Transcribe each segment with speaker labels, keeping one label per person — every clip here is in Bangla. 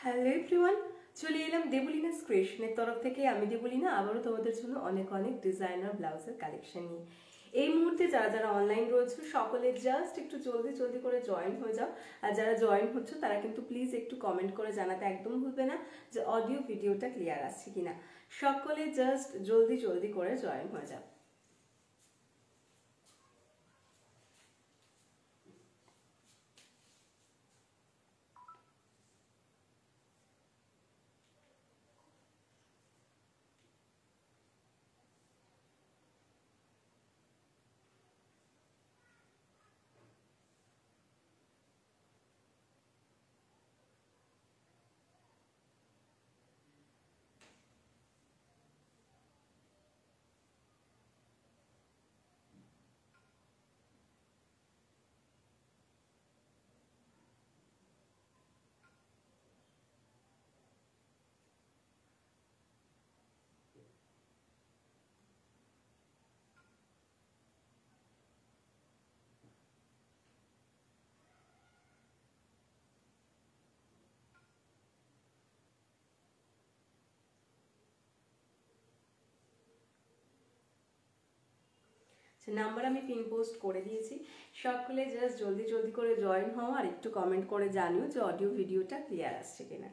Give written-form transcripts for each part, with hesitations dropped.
Speaker 1: হ্যালো এভরিওয়ান, চলে এলাম দেবলিনাস ক্রিয়েশনের তরফ থেকে। আমি দেবলিনা আবারও তোমাদের জন্য অনেক অনেক ডিজাইনার ব্লাউজের কালেকশন নিয়ে এই মুহূর্তে যারা যারা অনলাইন রয়েছে সকলে জাস্ট একটু জলদি জলদি করে জয়েন হয়ে যাও। আর যারা জয়েন হচ্ছে তারা কিন্তু প্লিজ একটু কমেন্ট করে জানাতে একদম ভুলবে না যে অডিও ভিডিওটা ক্লিয়ার আসছে কিনা। সকলে জাস্ট জলদি জলদি করে জয়েন হয়ে যাও। নাম্বার আমি পিন পোস্ট করে দিয়েছি, সকলে জাস্ট জলদি জলদি করে জয়েন হও আর একটু কমেন্ট করে জানিও যে অডিও ভিডিওটা ক্লিয়ার আসছে কিনা।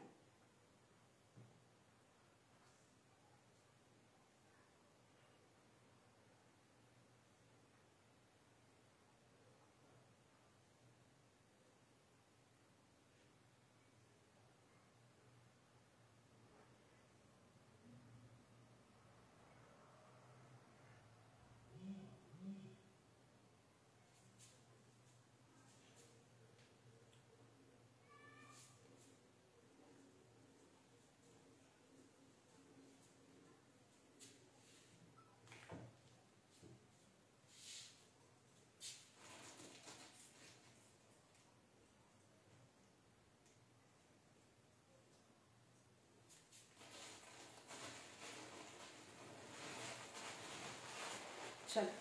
Speaker 1: চলো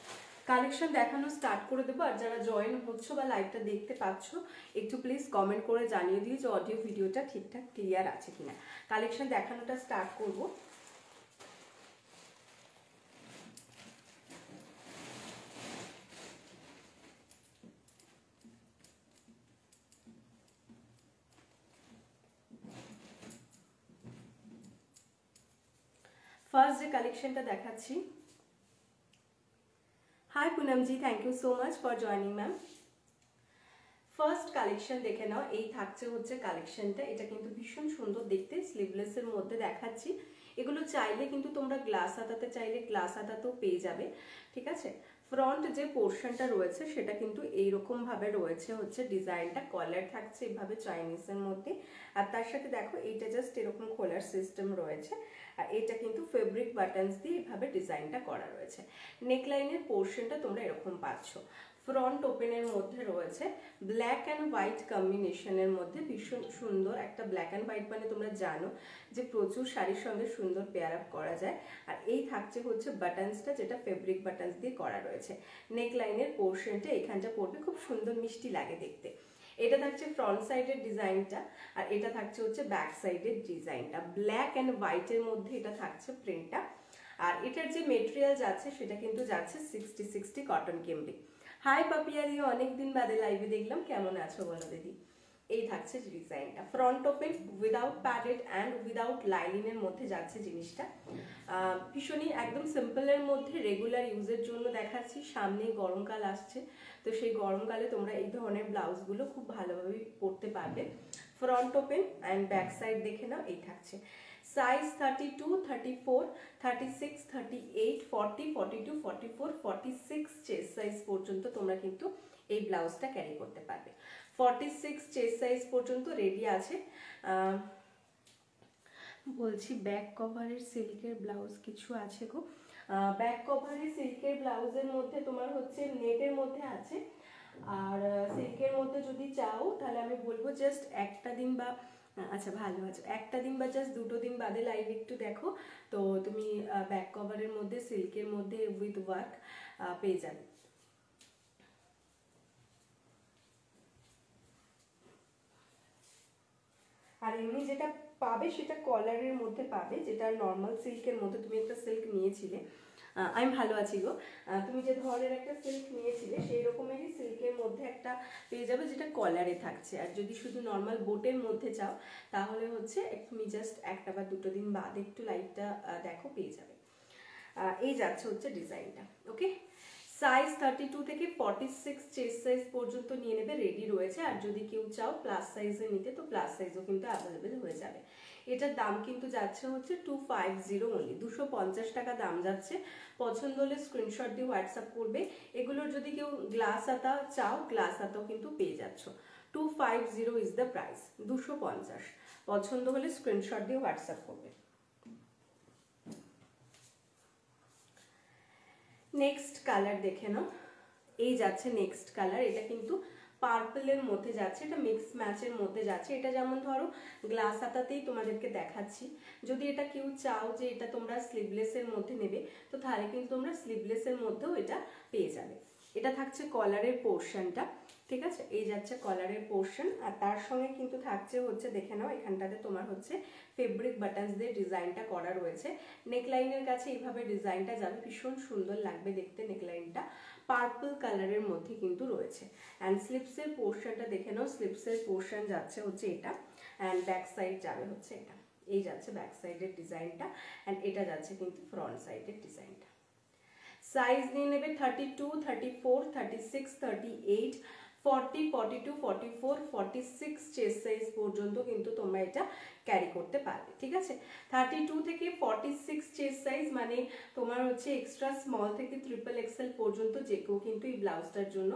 Speaker 1: কালেকশন দেখানো স্টার্ট করে দেবো। আর যারা জয়েন হচ্ছ বা লাইভটা দেখতে পাচ্ছ একটু প্লিজ কমেন্ট করে জানিয়ে দিও যে অডিও ভিডিওটা ঠিকঠাক ক্লিয়ার আছে কিনা। কালেকশন দেখানোটা স্টার্ট করব। ফার্স্ট যে কালেকশনটা দেখাচ্ছি, হাই পুনমজি, thank you so much for joining ma'am. First collection দেখে নাও, এই থাকছে হচ্ছে কালেকশনটা। এটা কিন্তু ভীষণ সুন্দর দেখতে, স্লিভলেসের মধ্যে দেখাচ্ছি। এগুলো চাইলে কিন্তু তোমরা গ্লাস হাতাতে চাইলে গ্লাস হাতাতেও পেয়ে যাবে, ঠিক আছে। ফ্রন্ট যে পোর্শনটা রয়েছে সেটা কিন্তু এইরকম ভাবে রয়েছে, হচ্ছে ডিজাইনটা কলার থাকছে এভাবে চাইনিজের মধ্যে। আর তার সাথে দেখো এইটা জাস্ট এরকম খোলার সিস্টেম রয়েছে। আর এটা কিন্তু ফেব্রিক বাটনস দিয়ে এভাবে ডিজাইনটা করা রয়েছে। নেকলাইনের পোর্শনটা তোমরা এরকম পাচ্ছ। ফ্রন্ট ওপেনের মধ্যে রয়েছে ব্ল্যাক অ্যান্ড হোয়াইট কম্বিনেশনের মধ্যে, ভীষণ সুন্দর একটা ব্ল্যাক অ্যান্ড হোয়াইট মানে তোমরা জানো যে প্রচুর শাড়ির সঙ্গে সুন্দর পেয়ার আপ করা যায়। আর এই থাকছে হচ্ছে বাটনসটা, যেটা ফেব্রিক বাটনস দিয়ে করা রয়েছে। নেকলাইনের পোর্শনটা এখানটা পড়বে, খুব সুন্দর মিষ্টি লাগে দেখতে। এটা থাকছে ফ্রন্ট সাইডের ডিজাইনটা, আর এটা থাকছে হচ্ছে ব্যাক সাইডের ডিজাইনটা। ব্ল্যাক অ্যান্ড হোয়াইটের মধ্যে এটা থাকছে প্রিন্টটা। আর এটার যে মেটেরিয়াল যাচ্ছে সেটা কিন্তু যাচ্ছে 60-60 কটন কেম্বি। হাই পাপিয়া দি, অনেকদিন বাদে লাইভে দেখলাম, কেমন আছো বলো দিদি। এই থাকছে ডিজাইনটা, front open without padded and without লাইনিংয়ের মধ্যে যাচ্ছে জিনিসটা। ভীষণই একদম সিম্পলের মধ্যে রেগুলার ইউজের জন্য দেখাচ্ছি। সামনেই গরমকাল আসছে, তো সেই গরমকালে তোমরা এই ধরনের ব্লাউজগুলো খুব ভালোভাবে পরতে পারবে। Front open and back side দেখে নাও, এই থাকছে সাইজ 32, 34, 36, 38, 40, 42, 44, 46 চেস্ট সাইজ পর্যন্ত তোমরা কিন্তু এই ব্লাউজটা ক্যারি করতে পারবে। 46 চেস্ট সাইজ পর্যন্ত রেডি আছে। বলছি ব্যাক কভারের সিল্কের ব্লাউজ কিছু আছে গো। ব্যাক কভারের সিল্কের ব্লাউজের মধ্যে তোমার হচ্ছে নেটের মধ্যে আছে। আর সিল্কের মধ্যে যদি চাও তাহলে আমি বলবো জাস্ট একটা দিন বা আচ্ছা ভালো আছে, একটা দিন বা জাস্ট দুটো দিন বাদে লাইভ একটু দেখো, তো তুমি ব্যাক কভারের মধ্যে সিল্কের মধ্যে উইথ ওয়ার্ক পেয়ে যাবে। আর এমনি যেটা পাবে সেটা কলারের মধ্যে পাবে, যেটা নর্মাল সিল্কের মধ্যে। তুমি একটা সিল্ক নিয়েছিলে, আমি ভালো আছি গো, তুমি যে ধরনের একটা সিল্ক নিয়েছিলে সেই রকমেরই সিল্কের মধ্যে একটা পেয়ে যাবে যেটা কলারে থাকছে। আর যদি শুধু নর্মাল বোটের মধ্যে চাও তাহলে হচ্ছে তুমি জাস্ট একটা বা দুটো দিন বাদে একটু লাইটটা দেখো, পেয়ে যাবে। এই যাচ্ছে হচ্ছে ডিজাইনটা। ওকে, সাইজ 32 থেকে 46 চেস্ট সাইজ পর্যন্ত নিয়ে নেবে, রেডি রয়েছে। আর যদি কেউ চাও প্লাস সাইজে নিতে তো প্লাস সাইজও কিন্তু অ্যাভেলেবেল হয়ে যাবে। এটার দাম কিন্তু যাচ্ছে হচ্ছে 250 অনলি, 250 টাকা দাম যাচ্ছে। পছন্দ হলে স্ক্রিনশট দিয়ে হোয়াটসঅ্যাপ করবে। এগুলোর যদি কেউ গ্লাস হাতা চাও, গ্লাস হাতাও কিন্তু পেয়ে যাচ্ছ। 250 ইজ দ্য প্রাইস, 250। পছন্দ হলে স্ক্রিনশট দিয়ে হোয়াটসঅ্যাপ করবে। নেক্সট কালার দেখে নাও, এই যাচ্ছে নেক্সট কালার। এটা কিন্তু পার্পলের মধ্যে যাচ্ছে, এটা মিক্স ম্যাচের মধ্যে যাচ্ছে। এটা যেমন ধরো গ্লাস হাতাতেই তোমাদেরকে দেখাচ্ছি। যদি এটা কেউ চাও যে এটা তোমরা স্লিভলেসের মধ্যে নেবে তো তাহলে কিন্তু তোমরা স্লিভলেসের মধ্যেও এটা পেয়ে যাবে। এটা থাকছে কলারের পোর্শনটা, ঠিক আছে, এই যাচ্ছে কলারের পোর্শন। আর তার সঙ্গে কিন্তু থাকছে হচ্ছে, দেখে নাও এখানটাতে তোমার হচ্ছে ফেব্রিক বাটনস দিয়ে ডিজাইনটা করা রয়েছে। নেকলাইনের কাছে এইভাবে ডিজাইনটা যাবে, ভীষণ সুন্দর লাগবে দেখতে। নেকলাইনটা পার্পল কালারের মধ্যে কিন্তু রয়েছে। অ্যান্ড স্লিপসের পোর্শনটা দেখে নাও, স্লিপসের পোর্শন যাচ্ছে হচ্ছে এটা, অ্যান্ড ব্যাক সাইড যাবে হচ্ছে এটা। এই যাচ্ছে ব্যাক সাইডের ডিজাইনটা, অ্যান্ড এটা যাচ্ছে কিন্তু ফ্রন্ট সাইডের ডিজাইনটা। সাইজ নিয়ে নেবে 32, 34, 36, 38, 40, 42, 44, 46 চেস্ট সাইজ পর্যন্ত কিন্তু তোমরা এটা ক্যারি করতে পারবে, ঠিক আছে। 32 থেকে 46 চেস্ট সাইজ মানে তোমার হচ্ছে এক্সট্রা স্মল থেকে ট্রিপল এক্সেল পর্যন্ত যে কেউ কিন্তু এই ব্লাউজটার জন্য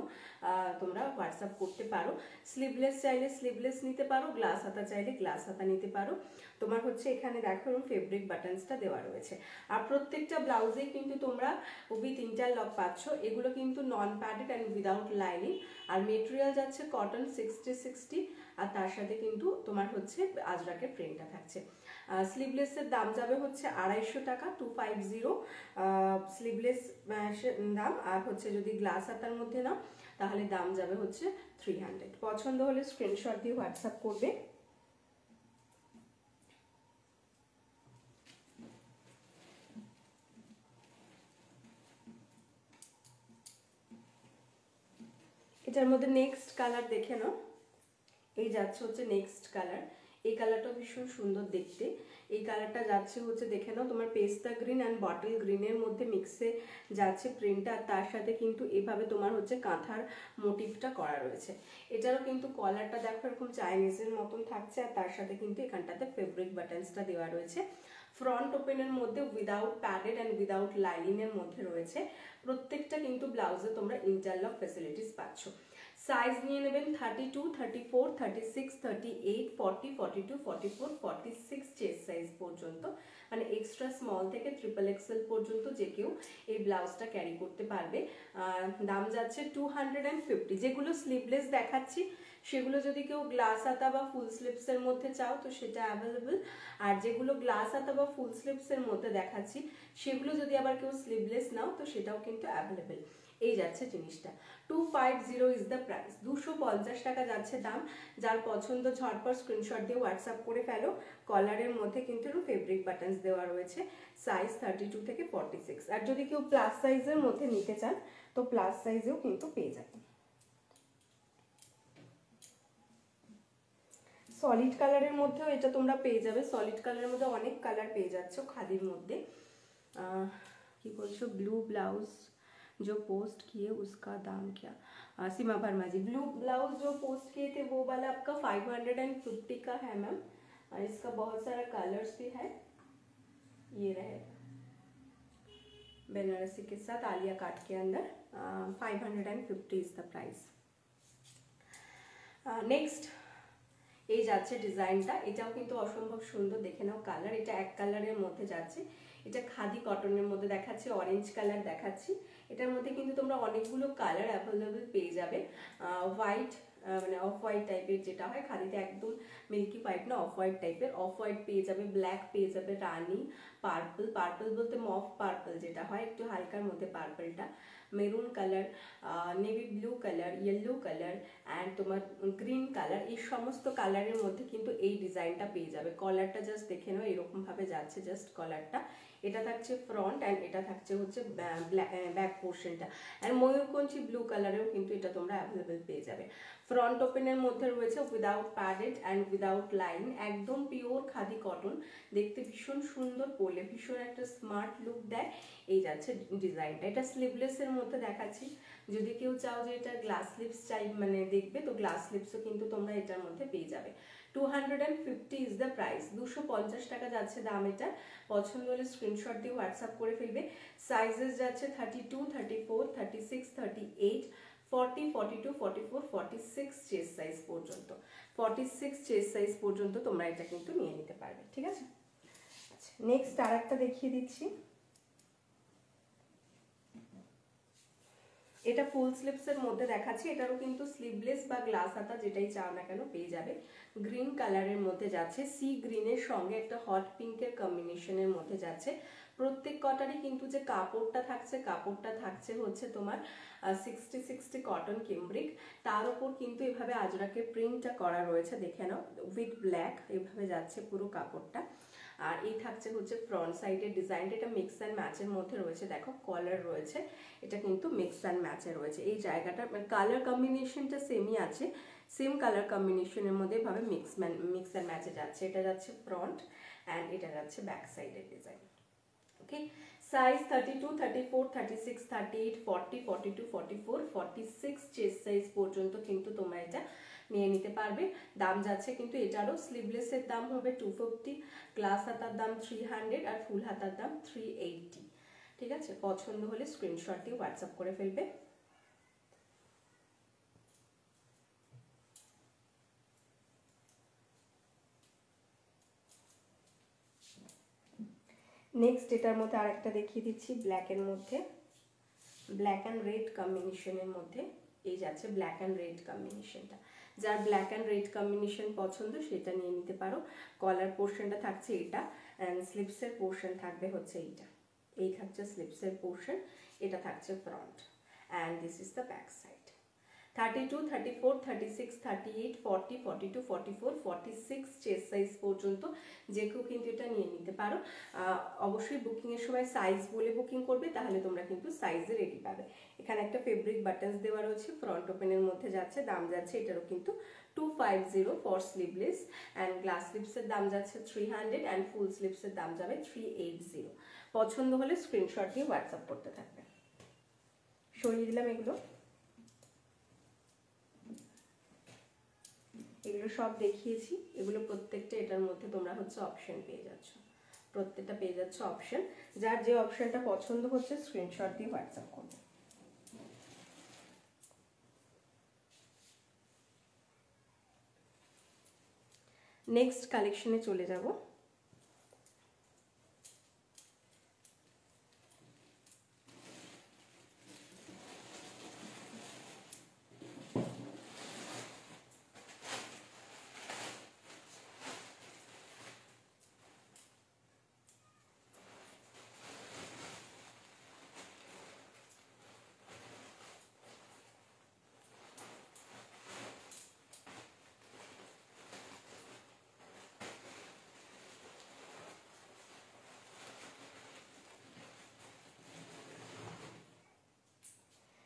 Speaker 1: তোমরা হোয়াটসঅ্যাপ করতে পারো। স্লিভলেস চাইলে স্লিভলেস নিতে পারো, গ্লাস হাতা চাইলে গ্লাস হাতা নিতে পারো। তোমার হচ্ছে এখানে দেখো ফেব্রিক বাটনসটা দেওয়া রয়েছে। আর প্রত্যেকটা ব্লাউজেই কিন্তু তোমরা উইথ ইন্টারলক পাচ্ছ। এগুলো কিন্তু non padded and without lining. আর মেটেরিয়াল যাচ্ছে কটন 60-60, আর তার সাথে কিন্তু তোমার হচ্ছে আজরাকের প্রিন্টটা থাকছে। স্লিভলেসের দাম যাবে হচ্ছে 250 টাকা, 250 স্লিভলেস দাম। আর হচ্ছে যদি গ্লাস হাতার মধ্যে নাও তাহলে দাম যাবে হচ্ছে 300। পছন্দ হলে স্ক্রিনশট দিয়ে হোয়াটসঅ্যাপ করবে। এটার মধ্যে নেক্সট কালার দেখে নাও, এই যাচ্ছে হচ্ছে নেক্সট কালার। এই কালারটা ভীষণ সুন্দর দেখতে। এই কালারটা যাচ্ছে হচ্ছে দেখে নাও তোমার পেস্তা গ্রিন অ্যান্ড বটল গ্রিনের মধ্যে মিক্সে যাচ্ছে প্রিন্টটা। আর তার সাথে কিন্তু এভাবে তোমার হচ্ছে কাঁথার মোটিভটা করা রয়েছে। এটারও কিন্তু কলারটা দেখো এরকম চাইনিজের মতন থাকছে, আর তার সাথে কিন্তু এখানটাতে ফেব্রিক বাটনসটা দেওয়া রয়েছে। ফ্রন্ট ওপেনের মধ্যে উইদাউট প্যাডেড অ্যান্ড উইদাউট লাইনিংয়ের মধ্যে রয়েছে। প্রত্যেকটা কিন্তু ব্লাউজে তোমরা ইন্টারলক ফ্যাসিলিটিস পাচ্ছ। সাইজ নিয়ে নেবেন 32, 34, 36, 38, 40, 42, 44, 46 চেস্ট সাইজ পর্যন্ত, মানে এক্সট্রা স্মল থেকে ট্রিপল এক্সেল পর্যন্ত যে কেউ এই ব্লাউজটা ক্যারি করতে পারবে। দাম যাচ্ছে 250। যেগুলো স্লিভলেস দেখাচ্ছি সেগুলো যদি কেউ গ্লাস হাতা বা ফুল স্লিভসের মধ্যে চাও তো সেটা অ্যাভেলেবেল। আর যেগুলো গ্লাস হাতা বা ফুল স্লিভসের মধ্যে দেখাচ্ছি সেগুলো যদি আবার কেউ স্লিভলেস নাও তো সেটাও কিন্তু অ্যাভেলেবেল। এই যাচ্ছে জিনিসটা, 250 ইজ দ্য প্রাইস, 250 টাকা যাচ্ছে দাম। যার পছন্দ ঝটপট স্ক্রিনশট দিয়ে হোয়াটসঅ্যাপ করে ফেলো। কলারের মধ্যে কিন্তু ফেব্রিক বাটনস দেওয়া রয়েছে। সাইজ 32 থেকে 46। আর যদি কেউ প্লাস সাইজের মধ্যে নিতে চান তো প্লাস সাইজেও কিন্তু পেয়ে যাবেন। সলিড কালারের মধ্যেও এটা তোমরা পেয়ে যাবে। সলিড কালারের মধ্যে অনেক কালার পেয়ে যাচ্ছ খাদির মধ্যে। কি বলছো, ব্লू ब्लाउज जो पोस्ट किए उसका दाम क्या? सीमा वर्मा जी, ब्लू ब्लाउज जो पोस्ट किए थे वो वाला आपका 550 का है मैम। इसका बहुत सारा कलर्स भी है। ये रहेगा बनारसी के साथ आलिया काट के अंदर, 550 इज द प्राइस। नेक्स्ट এই যাচ্ছে ডিজাইনটা, এটাও কিন্তু অসম্ভব সুন্দর, দেখে নাও কালার। এটা এক কালারের মধ্যে যাচ্ছে, এটা খাদি কটনের মধ্যে দেখাচ্ছি, অরেঞ্জ কালার দেখাচ্ছি। এটার মধ্যে কিন্তু তোমরা অনেকগুলো কালার অ্যাভেলেবেল পেয়ে যাবে। হোয়াইট মানে অফ হোয়াইট টাইপের যেটা হয় খাদিতে, একদম মিল্কি হোয়াইট না, অফ হোয়াইট টাইপের। অফ হোয়াইট পেয়ে যাবে, ব্ল্যাক পেয়ে যাবে, রানি, পার্পল, পার্পল বলতে মফ পার্পল যেটা হয়, একটু হালকার মধ্যে পার্পলটা, maroon colour, navy blue colour, yellow colour and তোমার গ্রিন কালার, এই সমস্ত কালারের মধ্যে কিন্তু এই ডিজাইনটা পেয়ে যাবে। কলারটা জাস্ট দেখে নাও, এরকমভাবে যাচ্ছে জাস্ট কলারটা। এটা থাকছে ফ্রন্ট অ্যান্ড এটা থাকছে হচ্ছে ব্যাক পোর্শনটা। অ্যান্ড ময়ূরকঞ্চি ব্লু কালারেও কিন্তু এটা তোমরা অ্যাভেলেবেল পেয়ে যাবে। ফ্রন্ট ওপেনের মধ্যে রয়েছে without padded and without line, একদম পিওর খাদি কটন, দেখতে ভীষণ সুন্দর, পরলে ভীষণ একটা স্মার্ট লুক দেয়। এই যাচ্ছে ডিজাইনটা। এটা স্লিভলেসের মধ্যে দেখাচ্ছি। যদি কেউ চাও যে এটা গ্লাস স্লিভস চাই মানে দেখবে, তো গ্লাস স্লিভসও কিন্তু তোমরা এটার মধ্যে পেয়ে যাবে। 250 ইজ দ্য প্রাইস, 250 টাকা যাচ্ছে দাম। এটা পছন্দ হলে স্ক্রিনশট দিয়ে হোয়াটসঅ্যাপ করে ফেলবে। সাইজেস যাচ্ছে 32, 34, 36, 38, 40, 42, 44, 46 চেস্ট সাইজ পর্যন্ত। 46 চেস্ট সাইজ পর্যন্ত তোমরা এটা কিন্তু নিয়ে নিতে পারবে, ঠিক আছে। আচ্ছা, নেক্সট আর একটা দেখিয়ে দিচ্ছি। এটা ফুল স্লিভসের মধ্যে দেখাচ্ছি। এটারও কিন্তু স্লিভলেস বা গ্লাস হাতা যেটাই চাও না কেন পেয়ে যাবে। গ্রিন কালারের মধ্যে যাচ্ছে, সি গ্রিনের সঙ্গে একটা হট পিঙ্কের কম্বিনেশনের মধ্যে যাচ্ছে। প্রত্যেক কটারই কিন্তু যে কাপড়টা থাকছে হচ্ছে তোমার 60-60 কটন কেমব্রিক, তার উপর কিন্তু এভাবে আজরাকের প্রিন্টটা করা রয়েছে, দেখে নাও, উইথ ব্ল্যাক এভাবে যাচ্ছে পুরো কাপড়টা। আর এই থাকছে হচ্ছে ফ্রন্ট সাইডের ডিজাইনটা, এটা মিক্স অ্যান্ড ম্যাচের মধ্যে রয়েছে, দেখো কলার রয়েছে, এটা কিন্তু মিক্স অ্যান্ড ম্যাচে রয়েছে। এই জায়গাটা কালার কম্বিনেশনটা সেমই আছে, সেম কালার কম্বিনেশনের মধ্যে ভাবে মিক্স অ্যান্ড ম্যাচে যাচ্ছে। এটা যাচ্ছে ফ্রন্ট অ্যান্ড এটা যাচ্ছে ব্যাক সাইডের ডিজাইন। ওকে, সাইজ 32, 34, 36, 38, 40, 42, 44, 46 চেস্ট সাইজ পর্যন্ত কিন্তু তোমরা এটা নিয়ে নিতে পারবে। দাম যাচ্ছে কিন্তু এটারও, স্লিভলেসের দাম হবে 250, গ্লাস হাতার দাম 300 আর ফুল হাতার দাম 380। ঠিক আছে, পছন্দ হলে স্ক্রিনশট দিয়ে হোয়াটসঅ্যাপ করে ফেলবে। নেক্সট এটার মধ্যে আরেকটা দেখিয়ে দিচ্ছি, ব্ল্যাকের মধ্যে, ব্ল্যাক অ্যান্ড রেড কম্বিনেশনের মধ্যে এই যাচ্ছে ব্ল্যাক অ্যান্ড রেড কম্বিনেশনটা। যার ব্ল্যাক অ্যান্ড রেড কম্বিনেশন পছন্দ সেটা নিয়ে নিতে পারো। কলার পোর্শনটা থাকছে এটা অ্যান্ড স্লিভসের পোর্শন থাকবে হচ্ছে এইটা। এই থাকছে স্লিভসের পোর্শন, এটা থাকছে front and this is the back side. 32, 34, 36, 38, 40, 42, 44, 46 chest size পর্যন্ত যে কেউ কিন্তু এটা নিয়ে নিতে পারো। অবশ্যই বুকিংয়ের সময় সাইজ বলে বুকিং করবে, তাহলে তোমরা কিন্তু সাইজে রেডি পাবে। এখানে একটা ফেব্রিক বাটনস দেওয়া রয়েছে, ফ্রন্ট ওপেনের মধ্যে যাচ্ছে, দাম যাচ্ছে এটারও কিন্তু 250 ফর স্লিভলেস অ্যান্ড গ্লাস স্লিভসের দাম যাচ্ছে 300 অ্যান্ড ফুল স্লিভসের দাম যাবে 380। পছন্দ হলে স্ক্রিনশট দিয়ে হোয়াটসঅ্যাপ করতে থাকবে। সরিয়ে দিলাম এগুলো, এগুলো সব দেখিয়েছি, এগুলো প্রত্যেকটা এটার মধ্যে তোমরা হচ্ছে অপশন পেয়ে যাচ্ছ, প্রত্যেকটা পেয়ে যাচ্ছ অপশন। যার যে অপশনটা পছন্দ হচ্ছে স্ক্রিনশট দিয়ে হোয়াটসঅ্যাপ করবে। নেক্সট কালেকশনে চলে যাব।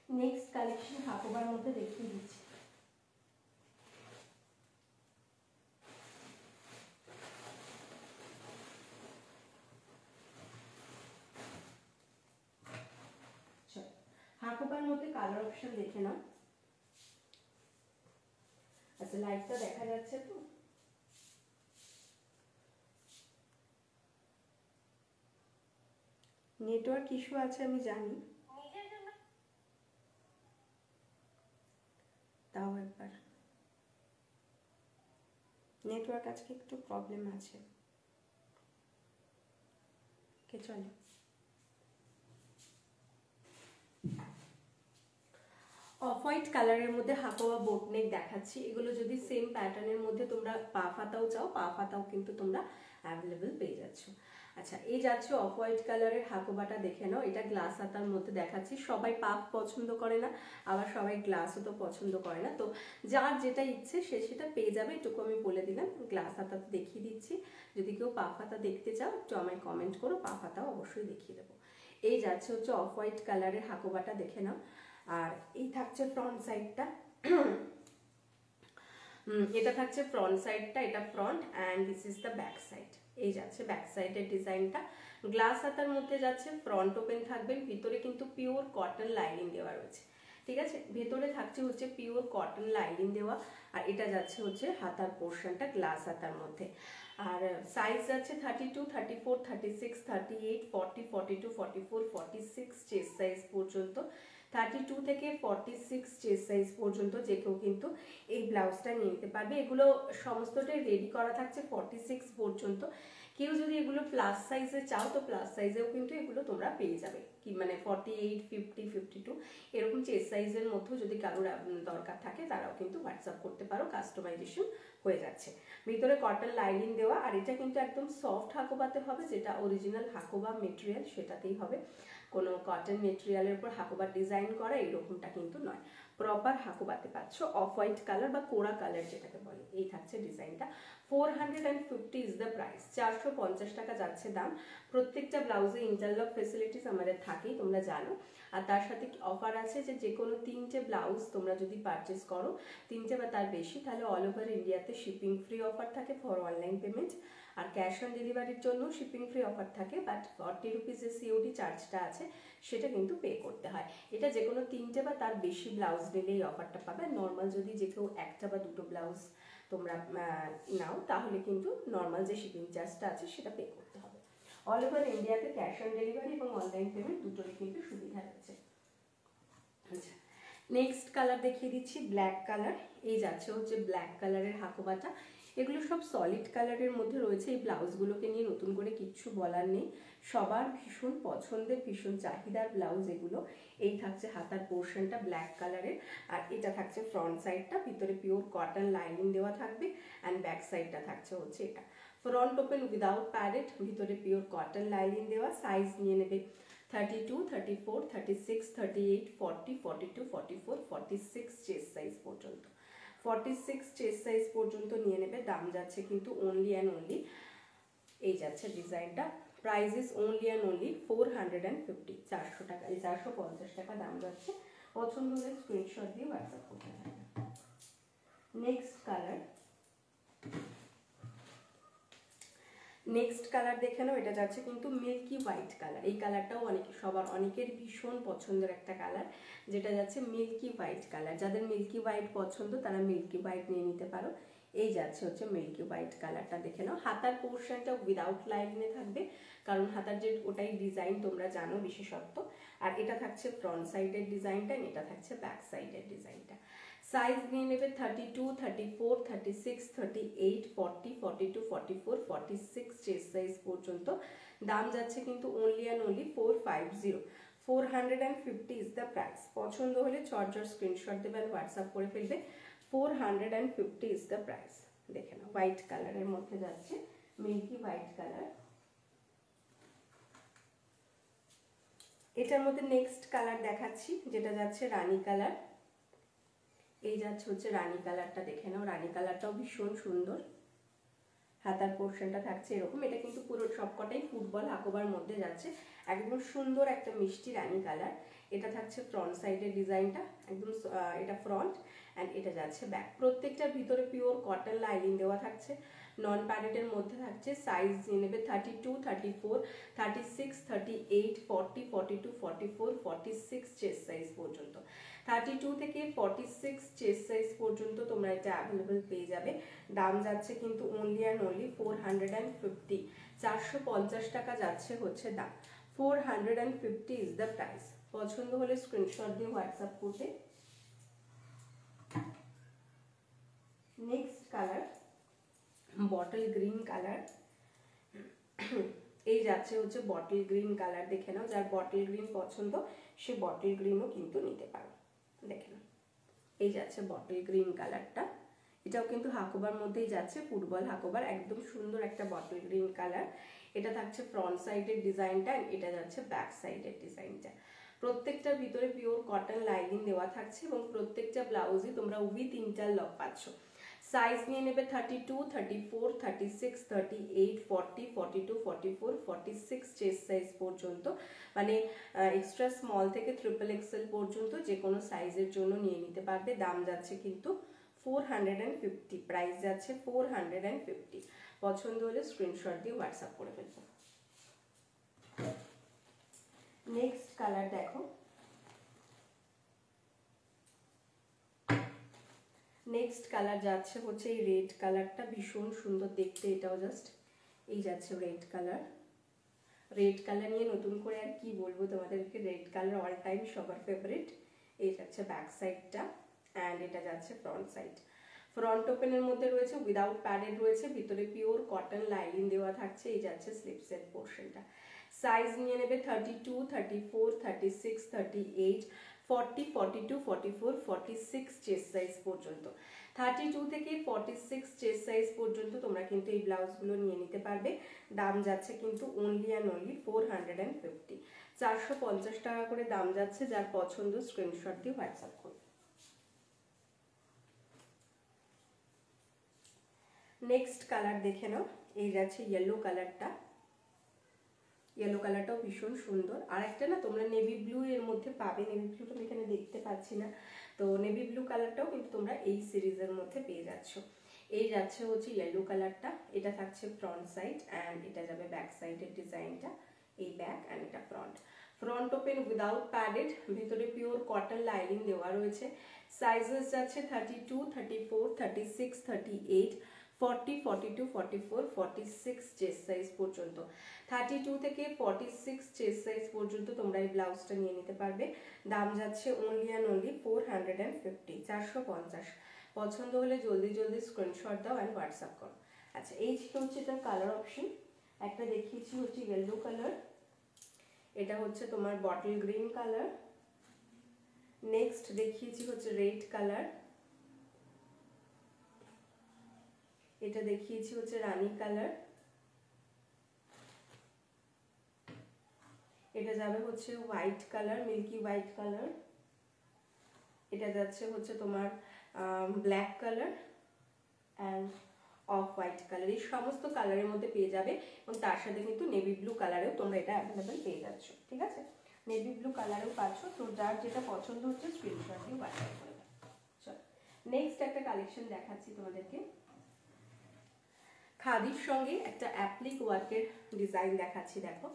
Speaker 1: নেক্সট কালেকশন হাকোবার মধ্যে দেখিয়ে দিচ্ছি। হাকোবার মধ্যে কালার অপশন দেখে নাও। আচ্ছা, লাইটটা দেখা যাচ্ছে তো? নেটওয়ার্ক ইস্যু আছে আমি জানি, তাও একবার নেটওয়ার্ক আজকে একটু প্রবলেম আছে। কে চলো, অফ হোয়াইট কালারের মধ্যে হাকোয়া বোট নেক দেখাচ্ছি। এগুলো যদি সেম প্যাটার্নের মধ্যে তোমরা পা ফাতাও চাও, পা ফাতাও কিন্তু তোমরা অ্যাভেলেবেল পেয়ে যাচ্ছ। আচ্ছা, আচ্ছা, এই যাচ্ছে অফ হোয়াইট কালারের হাকোবাটা দেখে নাও। এটা গ্লাস হাতার মধ্যে দেখাচ্ছি। সবাই পাফ পছন্দ করে না, আবার সবাই গ্লাসও তো পছন্দ করে না, তো যার যেটা ইচ্ছে সে সেটা পেয়ে যাবে। এটুকু আমি বলে দিলাম। গ্লাস হাতা দেখিয়ে দিচ্ছি, যদি কেউ পাফ হাতা দেখতে চাও একটু আমায় কমেন্ট করো, পাফ হাতাও অবশ্যই দেখিয়ে দেবো। এই যাচ্ছে হচ্ছে অফ হোয়াইট কালারের হাকোবাটা দেখে নাও। আর এই থাকছে ফ্রন্ট সাইডটা, এটা থাকছে ফ্রন্ট সাইডটা, এটা front and this is the back side. এই যাচ্ছে ব্যাক সাইডের ডিজাইনটা। গ্লাস হাতার মধ্যে যাচ্ছে, ফ্রন্ট ওপেন থাকবে, ভিতরে কিন্তু পিওর কটন লাইনিং দেওয়া রয়েছে, ঠিক আছে। ভেতরে থাকছে হচ্ছে পিওর কটন লাইনিং দেওয়া, আর এটা যাচ্ছে হচ্ছে হাতার পোর্শনটা গ্লাস হাতার মধ্যে। আর সাইজ যাচ্ছে 32, 34, 36, 38, 40, 42, 44, 46 চেস্ট সাইজ পর্যন্ত। 32 থেকে 46 চেস্ট সাইজ পর্যন্ত যে কেউ কিন্তু এই ব্লাউজটা নিয়ে নিতে পারবে। এগুলো সমস্তটাই রেডি করা থাকছে 46 পর্যন্ত। কেউ যদি এগুলো প্লাস সাইজে চাও তো প্লাস সাইজেও কিন্তু এগুলো তোমরা পেয়ে যাবে, কি মানে 48, 50, 52 এরকম চেস্ট সাইজের মধ্যেও যদি কারোর দরকার থাকে তারাও কিন্তু হোয়াটসঅ্যাপ করতে পারো, কাস্টমাইজেশন হয়ে যাচ্ছে। ভিতরে কটন লাইনিং দেওয়া, আর এটা কিন্তু একদম সফট হাকোবাতে হবে, যেটা অরিজিনাল হাকোবা মেটেরিয়াল সেটাতেই হবে। কোনো কটন মেটেরিয়ালের উপর হাকোবা ডিজাইন করা এরকমটা কিন্তু নয়, প্রপার হাকোবাতে পাচ্ছ। অফ হোয়াইট কালার বা কোরা কালার যেটাকে বলে, এই থাকছে ডিজাইনটা। 450 ইজ দ্য প্রাইস, 450 টাকা যাচ্ছে দাম। প্রত্যেকটা ব্লাউজে ইন্টারলক ফেসিলিটিস আমাদের থাকেই, তোমরা জানো। আর তার সাথে অফার আছে যে কোনো 3টে ব্লাউজ তোমরা যদি পারচেস করো, 3টে বা তার বেশি, তাহলে অল ওভার ইন্ডিয়াতে শিপিং ফ্রি অফার থাকে ফর অনলাইন পেমেন্ট। আর ক্যাশ অন ডেলিভারির জন্য শিপিং ফ্রি অফার থাকে, বাট 40 রুপিসের সিওডি চার্জটা আছে, সেটা কিন্তু পে করতে হয়। এটা যে কোনো 3টে বা তার বেশি ব্লাউজ নিলে এই অফারটা পাবে। নর্মাল যদি যে কেউ 1টা বা 2টো ব্লাউজ তোমরা নাও তাহলে কিন্তু নর্মাল যে শিপিং চার্জটা আছে সেটা পে করতে হবে। অল ওভার ইন্ডিয়াতে ক্যাশ অন ডেলিভারি এবং অনলাইন পেমেন্ট দুটোরই কিন্তু সুবিধা রয়েছে। আচ্ছা, নেক্সট কালার দেখিয়ে দিচ্ছি, ব্ল্যাক কালার। এই যাচ্ছে হচ্ছে ব্ল্যাক কালারের হাকোবাটা। এগুলো সব সলিড কালারের মধ্যে রয়েছে। এই ব্লাউজগুলোকে নিয়ে নতুন করে কিচ্ছু বলার নেই, সবার ভীষণ পছন্দের, ভীষণ চাহিদার ব্লাউজ এগুলো। এই থাকছে হাতার পোর্শনটা ব্ল্যাক কালারের, আর এটা থাকছে ফ্রন্ট সাইডটা, ভিতরে পিওর কটন লাইনিং দেওয়া থাকবে, অ্যান্ড ব্যাক সাইডটা থাকছে হচ্ছে এটা ফ্রন্ট ওপেন উইদাউট প্যাডেড, ভিতরে পিওর কটন লাইনিং দেওয়া। সাইজ নিয়ে নেবে 32, 34, 36, 38, 40, 42, 44, 46 চেস্ট সাইজ পর্যন্ত। 46 চেস্ট সাইজ পর্যন্ত নিয়ে নেবে। দাম যাচ্ছে কিন্তু অনলি অ্যান্ড অনলি, এই যাচ্ছে ডিজাইনটা, price is only and only 450, 400 টাকা, এই 450 টাকা দাম যাচ্ছে। পছন্দ হলে স্ক্রিনশট দিয়ে হোয়াটসঅ্যাপ করতে থাকবে। নেক্সট কালার, নেক্সট কালার দেখে নাও। এটা যাচ্ছে কিন্তু মিল্কি হোয়াইট কালার। এই কালারটাও অনেকের ভীষণ পছন্দের একটা কালার, যেটা যাচ্ছে মিল্কি হোয়াইট কালার। যাদের মিল্কি হোয়াইট পছন্দ তারা মিল্কি হোয়াইট নিয়ে নিতে পারো। এই যাচ্ছে হচ্ছে মিল্কি হোয়াইট কালারটা দেখে নাও। হাতার পোর্শনটা উইদাউট লাইনিংয়ে থাকবে, কারণ হাতার যে ওটাই ডিজাইন তোমরা জানো বিশেষত্ব। আর এটা থাকছে ফ্রন্ট সাইডের ডিজাইনটা, এটা থাকছে ব্যাক সাইডের ডিজাইনটা। সাইজ নিয়ে নেবে 32, 34, 36, 38, 40, 42, 44, 46 চেস্ট সাইজ পর্যন্ত। দাম যাচ্ছে কিন্তু only and only 450, 450 is the price. পছন্দ হলে চটজট স্ক্রিনশট দেবে, হোয়াটসঅ্যাপ করে ফেলবে। 450 ইজ দ্য প্রাইস। দেখে নাও, হোয়াইট কালারের মধ্যে যাচ্ছে, মিল্কি হোয়াইট কালার। এটার মধ্যে নেক্সট কালার দেখাচ্ছি, যেটা যাচ্ছে রানী কালার। এই যাচ্ছে হচ্ছে রানী কালারটা দেখে নাও। রানী কালারটাও ভীষণ সুন্দর। হাতার পোর্শনটা থাকছে এরকম। এটা কিন্তু পুরো সবকটাই ফুটবল হাকোবার মধ্যে যাচ্ছে, একদম সুন্দর একটা মিষ্টি রানী কালার। এটা থাকছে ফ্রন্ট সাইডের ডিজাইনটা, একদম এটা ফ্রন্ট, অ্যান্ড এটা যাচ্ছে ব্যাক। প্রত্যেকটার ভিতরে পিওর কটন লাইনিং দেওয়া থাকছে, নন প্যাডেডের মধ্যে থাকছে। সাইজ নিয়ে নেবে 32, 34, 36, 38, 40, 42, 44, 46 চেস্ট সাইজ পর্যন্ত। 32 থেকে 46 চেস্ট সাইজ পর্যন্ত তোমরা এটা অ্যাভেলেবেল পেয়ে যাবে। দাম যাচ্ছে কিন্তু অনলি অ্যান্ড অনলি 450, 450 টাকা যাচ্ছে হচ্ছে দাম। 450 ইজ দ্য প্রাইস। পছন্দ হলে স্ক্রিনশট দিয়ে হোয়াটসঅ্যাপ করতে। Next colour bottle green colour. এই যাচ্ছে হচ্ছে বটল গ্রিন কালার দেখে নাও। যার বটল গ্রিন পছন্দ সে বটল গ্রিনও কিন্তু নিতে পারো। দেখে নাও, এই যাচ্ছে বটল গ্রিন কালারটা। এটাও কিন্তু হাকোবার মধ্যেই যাচ্ছে, ফুটবল হাকোবার, একদম সুন্দর একটা বটল গ্রিন কালার। এটা থাকছে ফ্রন্ট সাইডের ডিজাইনটা, এটা যাচ্ছে ব্যাক সাইডের ডিজাইনটা। প্রত্যেকটার ভিতরে পিওর কটন লাইনিং দেওয়া থাকছে এবং প্রত্যেকটা ব্লাউজই তোমরা উইথ ইন্টারলক পাচ্ছ। সাইজ নিয়ে নেবে 32, 34, 36, 38, 40, 42, 44, 46 চেস্ট সাইজ পর্যন্ত, মানে এক্সট্রা স্মল থেকে ট্রিপল এক্সেল পর্যন্ত যে কোনো সাইজের জন্য নিয়ে নিতে পারবে। দাম যাচ্ছে কিন্তু 450, প্রাইস যাচ্ছে 450। পছন্দ হলে স্ক্রিনশট দিয়ে হোয়াটসঅ্যাপ করে ফেলবো। নেক্সট কালার দেখো, নেক্সট কালার যাচ্ছে হচ্ছে এই রেড কালারটা, ভীষণ সুন্দর দেখতে এটাও। জাস্ট এই যাচ্ছে রেড কালার। রেড কালার নিয়ে নতুন করে আর কি বলবো তোমাদেরকে, রেড কালার অল টাইম সবার ফেভারিট। এই যাচ্ছে ব্যাক সাইডটা অ্যান্ড এটা যাচ্ছে ফ্রন্ট সাইড। ফ্রন্ট ওপেনের মধ্যে রয়েছে উইদাউট প্যাডেড রয়েছে, ভিতরে পিওর কটন লাইনিং দেওয়া থাকছে। এই যাচ্ছে স্লিপসের পোর্শনটা। সাইজ নিয়ে নেবে 32, 34, 36, 38, 40, 42, 44, 46 চেস্ট সাইজ পর্যন্ত। 32 থেকে 46 চেস্ট সাইজ পর্যন্ত তোমরা কিন্তু এই ব্লাউজগুলো নিয়ে নিতে পারবে। দাম যাচ্ছে কিন্তু অনলি অ্যান্ড অনলি 450, 450 টাকা করে দাম যাচ্ছে। যার পছন্দ স্ক্রিনশট দিয়ে হোয়াটসঅ্যাপ করবে। নেক্সট কালার দেখে নাও, এই যাচ্ছে ইয়েলো কালারটা। ইয়েলো কালারটাও ভীষণ সুন্দর। আর একটা না তোমরা নেভি ব্লু এর মধ্যে পাবে, নেভি ব্লুটা আমি এখানে দেখতে পাচ্ছি না, তো নেভি ব্লু কালারটাও কিন্তু তোমরা এই সিরিজের মধ্যে পেয়ে যাচ্ছ। এই যাচ্ছে হচ্ছে ইয়েলো কালারটা, এটা থাকছে ফ্রন্ট সাইড অ্যান্ড এটা যাবে ব্যাক সাইডের ডিজাইনটা। এই ব্যাক অ্যান্ড এটা front. Front open without padded, ভিতরে পিওর কটন লাইনিং দেওয়া রয়েছে। সাইজেস যাচ্ছে 32, 34, 36, 38, 40, 42, 44, 46 চেস্ট সাইজ পর্যন্ত। 32 থেকে 46 চেস্ট সাইজ পর্যন্ত তোমরা এই ব্লাউজটা নিয়ে নিতে পারবে। দাম যাচ্ছে অনলি অ্যান্ড অনলি 450, 450। পছন্দ হলে জলদি জলদি স্ক্রিনশট দাও অ্যান্ড হোয়াটসঅ্যাপ করো। আচ্ছা, এই ছিল হচ্ছে এটার কালার অপশন। একটা দেখিয়েছি হচ্ছে ইয়েলো কালার, এটা হচ্ছে তোমার বটল গ্রিন কালার। নেক্সট দেখিয়েছি হচ্ছে রেড কালার, এটা দেখিয়েছি হচ্ছে রানী কালার, এটা যাবে হচ্ছে white colour, milky white colour, এটা যাচ্ছে হচ্ছে তোমার black colour and off white colour. এই সমস্ত কালারের মধ্যে পেয়ে যাবে এবং তার সাথে কিন্তু নেভি ব্লু কালারেও তোমরা এটা অ্যাভেলেবেল পেয়ে যাচ্ছ। ঠিক আছে, নেভি ব্লু কালারেও পাচ্ছ। তো যার যেটা পছন্দ হচ্ছে স্ক্রিনশট দিয়ে হোয়াটসঅ্যাপ করে দাও। চলো নেক্সট একটা কালেকশন দেখাচ্ছি তোমাদেরকে। খাদির সঙ্গে একটা অ্যাপ্লিক ওয়ার্কের ডিজাইন দেখাচ্ছি। দেখো,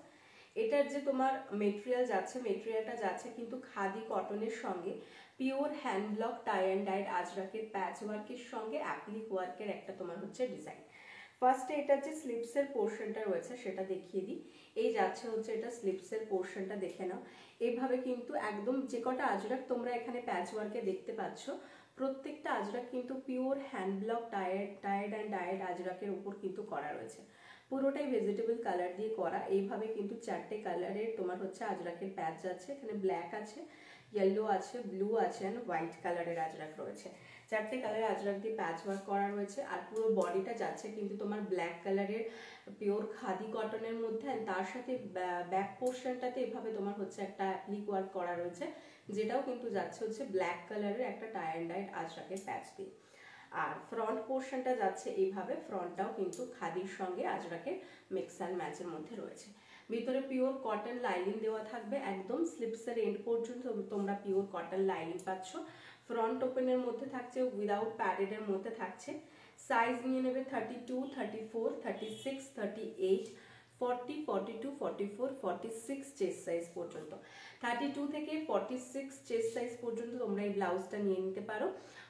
Speaker 1: এটার যে তোমার মেটেরিয়াল যাচ্ছে, মেটেরিয়ালটা যাচ্ছে কিন্তু খাদি কটনের সঙ্গে pure hand block tie and dyed আজরাকের প্যাচ ওয়ার্কের সঙ্গে অ্যাপ্লিক ওয়ার্কের একটা তোমার হচ্ছে ডিজাইন। ফার্স্টে এটার যে স্লিপসের পোর্শনটা রয়েছে সেটা দেখিয়ে দিই। এই যাচ্ছে হচ্ছে এটা স্লিপসের পোর্শনটা, দেখে নাও। এইভাবে কিন্তু একদম যে কটা আজরাক তোমরা এখানে প্যাচ ওয়ার্কে দেখতে পাচ্ছ, প্রত্যেকটা আজরাক কিন্তু পিওর হ্যান্ড ব্লক টায়ার্ড অ্যান্ড ডায়েড আজরাকের উপর কিন্তু করা রয়েছে। পুরোটাই ভেজিটেবল কালার দিয়ে করা। এইভাবে কিন্তু চারটে কালারের তোমার হচ্ছে আজরাকের প্যাচ আছে। এখানে ব্ল্যাক আছে, ইয়েলো আছে, ব্লু আছে অ্যান্ড হোয়াইট কালারের আজরাক রয়েছে। চারটে কালারের আজরাক দিয়ে প্যাচ ওয়ার্ক করা রয়েছে। আর পুরো বডিটা যাচ্ছে কিন্তু তোমার ব্ল্যাক কালারের পিওর খাদি কটনের মধ্যে। তার সাথে ব্যাক পোর্শনটাতে এভাবে তোমার হচ্ছে একটা অ্যাপ্লিক ওয়ার্ক করা রয়েছে, যেটাও কিন্তু যাচ্ছে হচ্ছে ব্ল্যাক কালারের একটা টাই অ্যান্ড ডাইড আজরাকের প্যাচ দিয়ে। আর ফ্রন্ট পোর্শনটা যাচ্ছে এইভাবে, ফ্রন্টটাও কিন্তু খাদির সঙ্গে আজরাকের মিক্স অ্যান্ড ম্যাচের মধ্যে রয়েছে। ভিতরে পিওর কটন লাইনিং দেওয়া থাকবে, একদম স্লিপসের এন্ড পর্যন্ত তোমরা পিওর কটন লাইনিং পাচ্ছ। ফ্রন্ট ওপেনের মধ্যে থাকছে, উইদাউট প্যাডেডের মধ্যে থাকছে। সাইজ নিয়ে নেবে 32, 34, 36, 38, 40, 42, 44, 46 চেস্ট সাইজ পর্যন্ত। 32 থেকে 46 চেস্ট সাইজ পর্যন্ত তোমরা এই ব্লাউজটা নিয়ে নিতে পারো।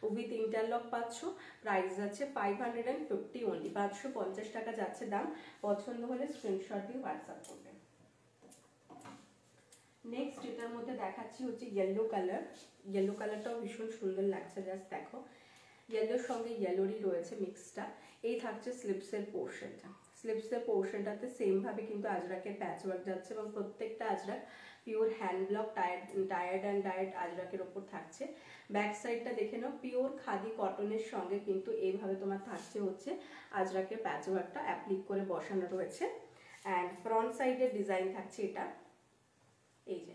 Speaker 1: উইথ ইন্টারলক পাচ্ছ। প্রাইস যাচ্ছে 550 অনলি, 550 টাকা যাচ্ছে দাম। পছন্দ হলে স্ক্রিনশট দিয়ে হোয়াটসঅ্যাপ করবে। নেক্সট এটার মধ্যে দেখাচ্ছি হচ্ছে ইয়েলো কালার। ইয়েলো কালারটাও ভীষণ সুন্দর লাগছে, জাস্ট দেখো। ইয়েলোর সঙ্গে ইয়েলোরই রয়েছে মিক্সটা। এই থাকছে স্লিপসের পোর্শনটা। স্লিপসের পোর্শনটাতে সেমভাবে কিন্তু আজরাকের প্যাচ ওয়ার্ক যাচ্ছে এবং প্রত্যেকটা আজরাক পিওর হ্যান্ড ব্লক টায়ার্ড অ্যান্ড ডায়েড আজরাকের ওপর থাকছে। ব্যাক সাইডটা দেখে নাও, পিওর খাদি কটনের সঙ্গে কিন্তু এইভাবে তোমার থাকছে হচ্ছে আজরাকের প্যাচ ওয়ার্কটা অ্যাপ্লিক করে বসানো রয়েছে। অ্যান্ড ফ্রন্ট সাইডের ডিজাইন থাকছে এটা, এই যে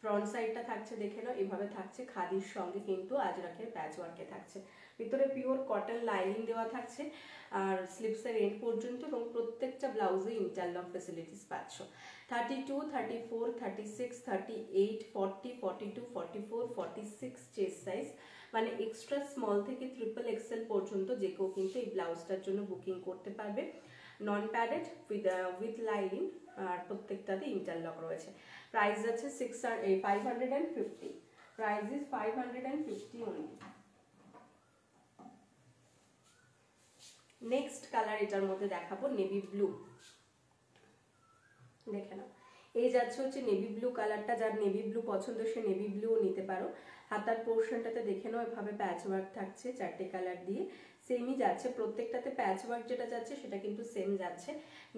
Speaker 1: ফ্রন্ট সাইডটা থাকছে দেখে নাও, এভাবে থাকছে খাদির সঙ্গে কিন্তু আজরাকের প্যাচ ওয়ার্কে থাকছে, ভিতরে পিওর কটন লাইনিং দেওয়া থাকছে আর স্লিভসের এন্ড পর্যন্ত, এবং প্রত্যেকটা ব্লাউজে ইন্টারলক ফেসিলিটিস পাচ্ছ। 32, 34, 36, 38, 40, 42, 44, 46 চেস্ট সাইজ, মানে এক্সট্রা স্মল থেকে ট্রিপল এক্সেল পর্যন্ত যে কেউ কিন্তু এই ব্লাউজটার জন্য বুকিং করতে পারবে। নন প্যাডেড উইথ লাইনিং, আর প্রত্যেকটাতে ইন্টারলক রয়েছে। প্রাইস আছে 550, price is 550 only. Next colour এটার মধ্যে দেখাবো নেভি ব্লু, দেখে নাও এই যাচ্ছে হচ্ছে নেভি ব্লু কালারটা, যার নেভি ব্লু পছন্দ সে নেভি ব্লুও নিতে পারো। হাতার পোর্শনটাতে দেখে নাও এভাবে প্যাচ ওয়ার্ক থাকছে, চারটে কালার দিয়ে সেমই যাচ্ছে, প্রত্যেকটাতে প্যাচ ওয়ার্ক যেটা যাচ্ছে সেটা কিন্তু সেম যাচ্ছে,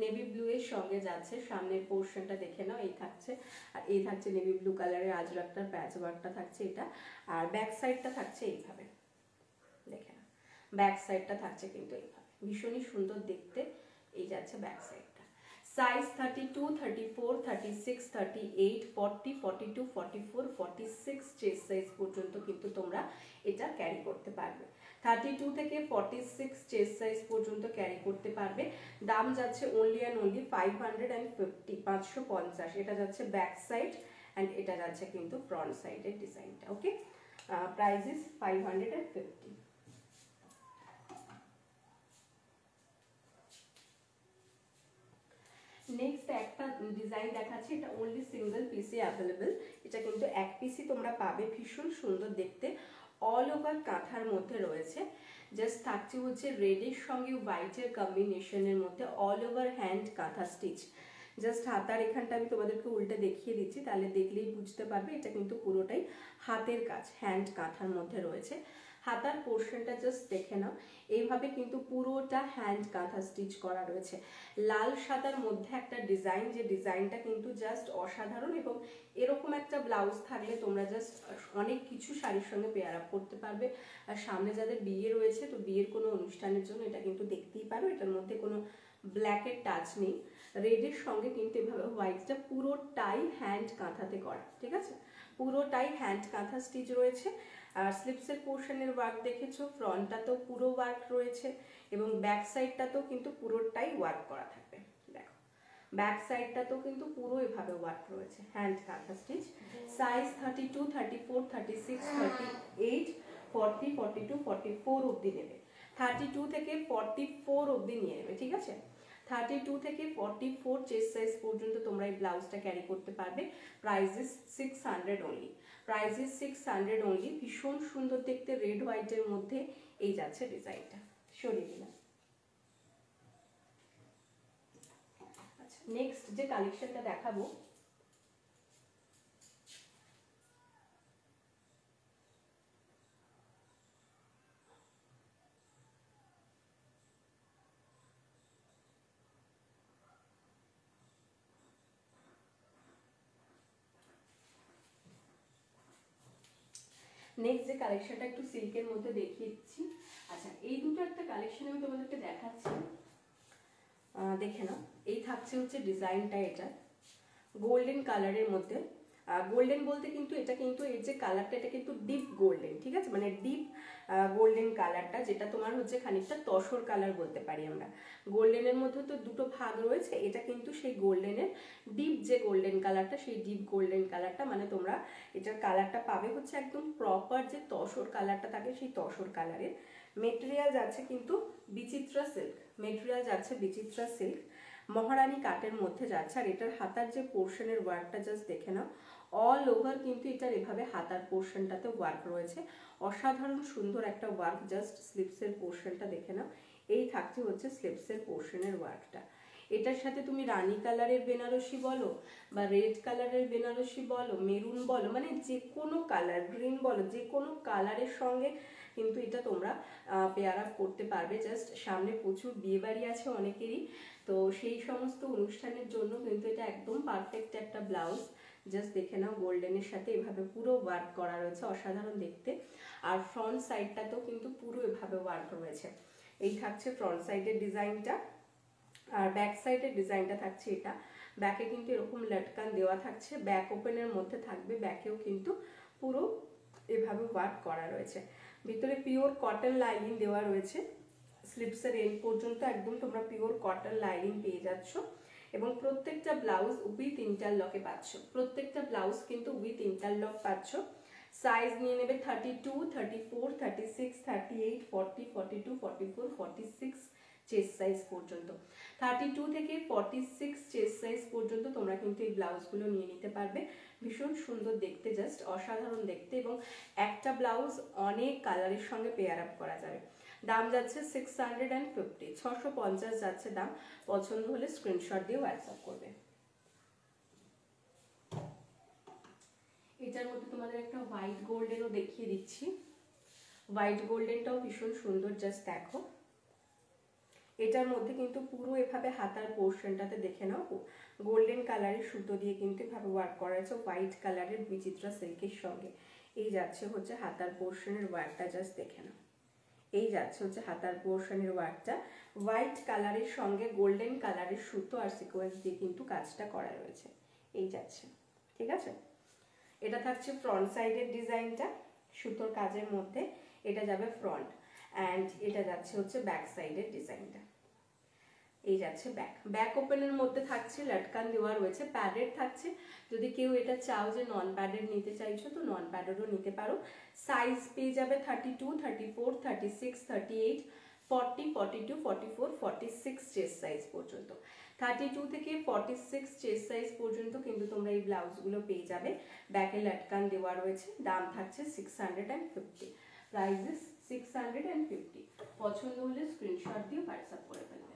Speaker 1: নেভি ব্লু এর সঙ্গে যাচ্ছে। সামনের পোর্শনটা দেখে নাও এই থাকছে, আর এই থাকছে নেভি ব্লু কালারের আজরাকটার প্যাচ ওয়ার্কটা থাকছে এটা, আর ব্যাক সাইডটা থাকছে এইভাবে, দেখে নাও ব্যাক সাইডটা থাকছে কিন্তু এইভাবে, ভীষণই সুন্দর দেখতে। এই যাচ্ছে ব্যাক সাইডটা। সাইজ 32, 34, 36, 38, 40, 42, 44, 46 চেস্ট সাইজ পর্যন্ত কিন্তু তোমরা এটা ক্যারি করতে পারবে। 32 থেকে 46 চেস্ট সাইজ পর্যন্ত ক্যারি করতে পারবে। দাম যাচ্ছে অনলি অ্যান্ড অনলি 550, 550। এটা যাচ্ছে ব্যাক সাইড অ্যান্ড এটা যাচ্ছে কিন্তু ফ্রন্ট সাইডের ডিজাইনটা। ওকে, প্রাইস ইজ 550। নেক্সট একটা ডিজাইন দেখাচ্ছি, এটা অনলি সিঙ্গেল পিসে অ্যাভেলেবেল, এটা কিন্তু এক পিসই তোমরা পাবে, ভীষণ সুন্দর দেখতে, অল ওভার কাঁথার মধ্যে রয়েছে। জাস্ট থাকছে হচ্ছে রেডের সঙ্গে হোয়াইটের কম্বিনেশনের মধ্যে অল ওভার হ্যান্ড কাঁথা স্টিচ। জাস্ট হাতার এখানটা আমি তোমাদেরকে উল্টে দেখিয়ে দিচ্ছি, তাহলে দেখলেই বুঝতে পারবে এটা কিন্তু পুরোটাই হাতের কাজ, হ্যান্ড কাঁথার মধ্যে রয়েছে। হাতার পোর্শনটা জাস্ট দেখে নাও, এইভাবে কিন্তু পুরোটা হ্যান্ড কাঁথা স্টিচ করা রয়েছে। লাল সাদার মধ্যে একটা ডিজাইন, যে ডিজাইনটা কিন্তু জাস্ট অসাধারণ, এবং এরকম একটা ব্লাউজ থাকলে তোমরা জাস্ট অনেক কিছু শাড়ির সঙ্গে পেয়ার আপ করতে পারবে। আর সামনে যাদের বিয়ে রয়েছে, তো বিয়ের কোনো অনুষ্ঠানের জন্য এটা কিন্তু দেখতেই পারো, এটার মধ্যে কোনো ব্ল্যাকের টাচ নেই, রেডের সঙ্গে কিন্তু এভাবে হোয়াইটটা পুরোটাই হ্যান্ড কাঁথাতে করা, ঠিক আছে, পুরোটাই হ্যান্ড কাঁথা স্টিচ রয়েছে। আর স্লিপসের পোর্শনের ওয়ার্ক দেখেছো, ফ্রন্টটাতেও পুরো ওয়ার্ক রয়েছে, এবং ব্যাক সাইডটাতেও কিন্তু পুরোটাই ওয়ার্ক করা থাকবে। দেখো ব্যাক সাইডটাতেও কিন্তু পুরো এভাবে ওয়ার্ক রয়েছে, হ্যান্ড কাঁথা স্টিচ। সাইজ 32, 34, 36, 38, 40, 42, 44 অবধি নেবে, 32 থেকে 44 অবধি নিয়ে নেবে, ঠিক আছে। 32 থেকে 44 চেস্ট সাইজ পর্যন্ত তোমরা এই ব্লাউজটা ক্যারি করতে পারবে। Price is 600 only, price is 600 only. ভীষণ সুন্দর দেখতে, রেড হোয়াইটের মধ্যে এই যাচ্ছে ডিজাইনটা, সরিয়ে দিলাম। আচ্ছা, নেক্সট যে কালেকশনটা দেখাবো, নেক্সট যে কালেকশনটা একটু সিল্কের মধ্যে দেখিয়ে দিচ্ছি। আচ্ছা, এই দুটো একটা কালেকশন আমি তোমাদেরকে দেখাচ্ছি, দেখে নাও। এই থাকছে হচ্ছে ডিজাইনটা, এটা গোল্ডেন কালারের মধ্যে। গোল্ডেন বলতে কিন্তু এটা কিন্তু এর যে কালারটা, এটা কিন্তু ডিপ গোল্ডেন, ঠিক আছে, মানে ডিপ গোল্ডেন কালারটা, যেটা তোমার হচ্ছে খানিকটা তসর কালার বলতে পারি আমরা। গোল্ডেনের মধ্যে তো দুটো ভাগ রয়েছে, এটা কিন্তু সেই গোল্ডেনের ডিপ যে গোল্ডেন কালারটা, সেই ডিপ গোল্ডেন কালারটা, মানে তোমরা এটার কালারটা পাবে হচ্ছে একদম প্রপার যে তসর কালারটা থাকে, সেই তসর কালারের। মেটেরিয়াল যাচ্ছে কিন্তু বিচিত্রা সিল্ক, মেটেরিয়াল যাচ্ছে বিচিত্রা সিল্ক, মহারানী কাটের মধ্যে যাচ্ছে। আর এটার হাতার যে পোর্শনের ওয়ার্কটা জাস্ট দেখে নাও, অল ওভার কিন্তু এটার এভাবে হাতার পোর্শনটাতে ওয়ার্ক রয়েছে, অসাধারণ সুন্দর একটা ওয়ার্ক। জাস্ট স্লিপসের পোর্শনটা দেখে নাও, এই থাকছে হচ্ছে স্লিপসের পোর্শনের ওয়ার্কটা। এটার সাথে তুমি রানী কালারের বেনারসি বলো, বা রেড কালারের বেনারসি বলো, মেরুন বলো, মানে যে কোনো কালার, গ্রিন বলো, যে কোনো কালারের সঙ্গে কিন্তু এটা তোমরা পেয়ার আপ করতে পারবে। জাস্ট সামনে প্রচুর বিয়ে বাড়ি আছে অনেকেরই, তো সেই সমস্ত অনুষ্ঠানের জন্য কিন্তু এটা একদম পারফেক্ট একটা ব্লাউজ। জাস্ট দেখে নাও, গোল্ডেনের সাথে এভাবে পুরো ওয়ার্ক করা রয়েছে, অসাধারণ দেখতে। আর ফ্রন্ট সাইডটাতেও কিন্তু পুরো এভাবে ওয়ার্ক রয়েছে। এই থাকছে ফ্রন্ট সাইডের ডিজাইনটা, আর ব্যাক সাইডের ডিজাইনটা থাকছে এটা, ব্যাকে কিন্তু এরকম লটকান দেওয়া থাকছে, ব্যাক ওপেনের মধ্যে থাকবে, ব্যাকেও কিন্তু পুরো এভাবে ওয়ার্ক করা রয়েছে। ভিতরে পিওর কটন লাইনিং দেওয়া রয়েছে, স্লিপসের এন্ড পর্যন্ত একদম তোমরা পিওর কটন লাইনিং পেয়ে যাচ্ছ। এবং প্রত্যেকটা ব্লাউজ উইথ ইন্টারলকে পাচ্ছ, প্রত্যেকটা ব্লাউজ কিন্তু উইথ ইন্টারলক পাচ্ছ। সাইজ নিয়ে নেবে 32, 34, 36, 38, 40, 42, 44, 46 চেস্ট সাইজ পর্যন্ত। 32 থেকে 46 চেস্ট সাইজ পর্যন্ত তোমরা কিন্তু এই ব্লাউজগুলো নিয়ে নিতে পারবে। ভীষণ সুন্দর দেখতে, জাস্ট অসাধারণ দেখতে, এবং একটা ব্লাউজ অনেক কালারের সঙ্গে পেয়ার আপ করা যাবে। দাম যাচ্ছে 650, 650 যাচ্ছে দাম। পছন্দ হলে স্ক্রিনশট দিয়ে হোয়াটসঅ্যাপ করবে। এটার মধ্যে তোমাদের একটা হোয়াইট গোল্ডেনও দেখিয়ে দিচ্ছি। হোয়াইট গোল্ডেনটাও ভীষণ সুন্দর, জাস্ট দেখো। এটার মধ্যে কিন্তু পুরো এভাবে হাতার পোর্শনটাতে দেখে নাও গোল্ডেন কালারের সুতো দিয়ে কিন্তু এভাবে ওয়ার্ক করা আছে হোয়াইট কালারের বিচিত্রা সিল্কের সঙ্গে। এই যাচ্ছে হচ্ছে হাতার পোর্শনের ওয়ার্কটা, জাস্ট দেখে নাও। এই যাচ্ছে হচ্ছে হাতার পোর্শনের ওয়ার্কটা, হোয়াইট কালারের সঙ্গে গোল্ডেন কালারের সুতো আর সিকোয়েন্স দিয়ে কিন্তু কাজটা করা রয়েছে। এই যাচ্ছে, ঠিক আছে। এটা থাকছে ফ্রন্ট সাইডের ডিজাইনটা সুতোর কাজের মধ্যে, এটা যাবে ফ্রন্ট, অ্যান্ড এটা যাচ্ছে হচ্ছে ব্যাক সাইডের ডিজাইনটা। এই যাচ্ছে ব্যাক, ব্যাক ওপেনের মধ্যে থাকছে লটকান দেওয়া রয়েছে, প্যাডেড থাকছে। যদি কেউ এটা চাও যে নন প্যাডেড নিতে চাইছো তো নন প্যাডেডও নিতে পারো। সাইজ পেয়ে যাবে 32, 34, 36, 38, 40, 42, 44, 46 চেস্ট সাইজ পর্যন্ত। 32 থেকে 46 চেস্ট সাইজ পর্যন্ত কিন্তু তোমরা এই ব্লাউজগুলো পেয়ে যাবে। ব্যাকে লটকান দেওয়া রয়েছে, দাম থাকছে 650, প্রাইস ইজ 650। পছন্দ হলে স্ক্রিনশট দিয়ে হোয়াটসঅ্যাপ করে ফেলবে।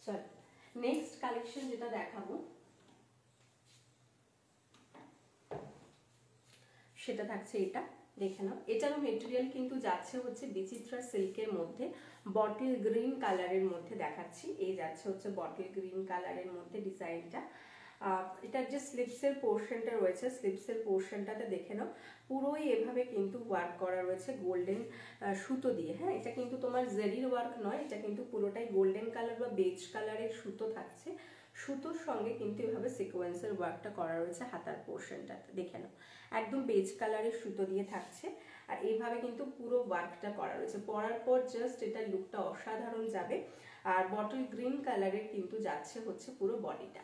Speaker 1: চল নেক্সট কালেকশন যেটা দেখাবো সেটা থাকছে এটা, দেখে নাও। এটারও মেটেরিয়াল কিন্তু যাচ্ছে হচ্ছে বিচিত্রা সিল্কের মধ্যে, বটল গ্রিন কালারের মধ্যে দেখাচ্ছি। এই যাচ্ছে হচ্ছে বটল গ্রিন কালারের মধ্যে ডিজাইনটা। এটার যে স্লিপসের পোর্শনটা রয়েছে, স্লিপসের পোর্শনটাতে দেখে নাও পুরোই এভাবে কিন্তু ওয়ার্ক করা রয়েছে গোল্ডেন সুতো দিয়ে। হ্যাঁ, এটা কিন্তু তোমার জেরির ওয়ার্ক নয়, এটা কিন্তু পুরোটাই গোল্ডেন কালার বা বেজ কালারের সুতো থাকছে। সুতোর সঙ্গে কিন্তু এভাবে সিকোয়েন্সের ওয়ার্কটা করা রয়েছে হাতার পোর্শনটাতে, দেখে নাও একদম বেজ কালারের সুতো দিয়ে থাকছে। আর এইভাবে কিন্তু পুরো ওয়ার্কটা করা রয়েছে, পরার পর জাস্ট এটা লুকটা অসাধারণ যাবে। আর বটল গ্রিন কালারের কিন্তু যাচ্ছে হচ্ছে পুরো বডিটা।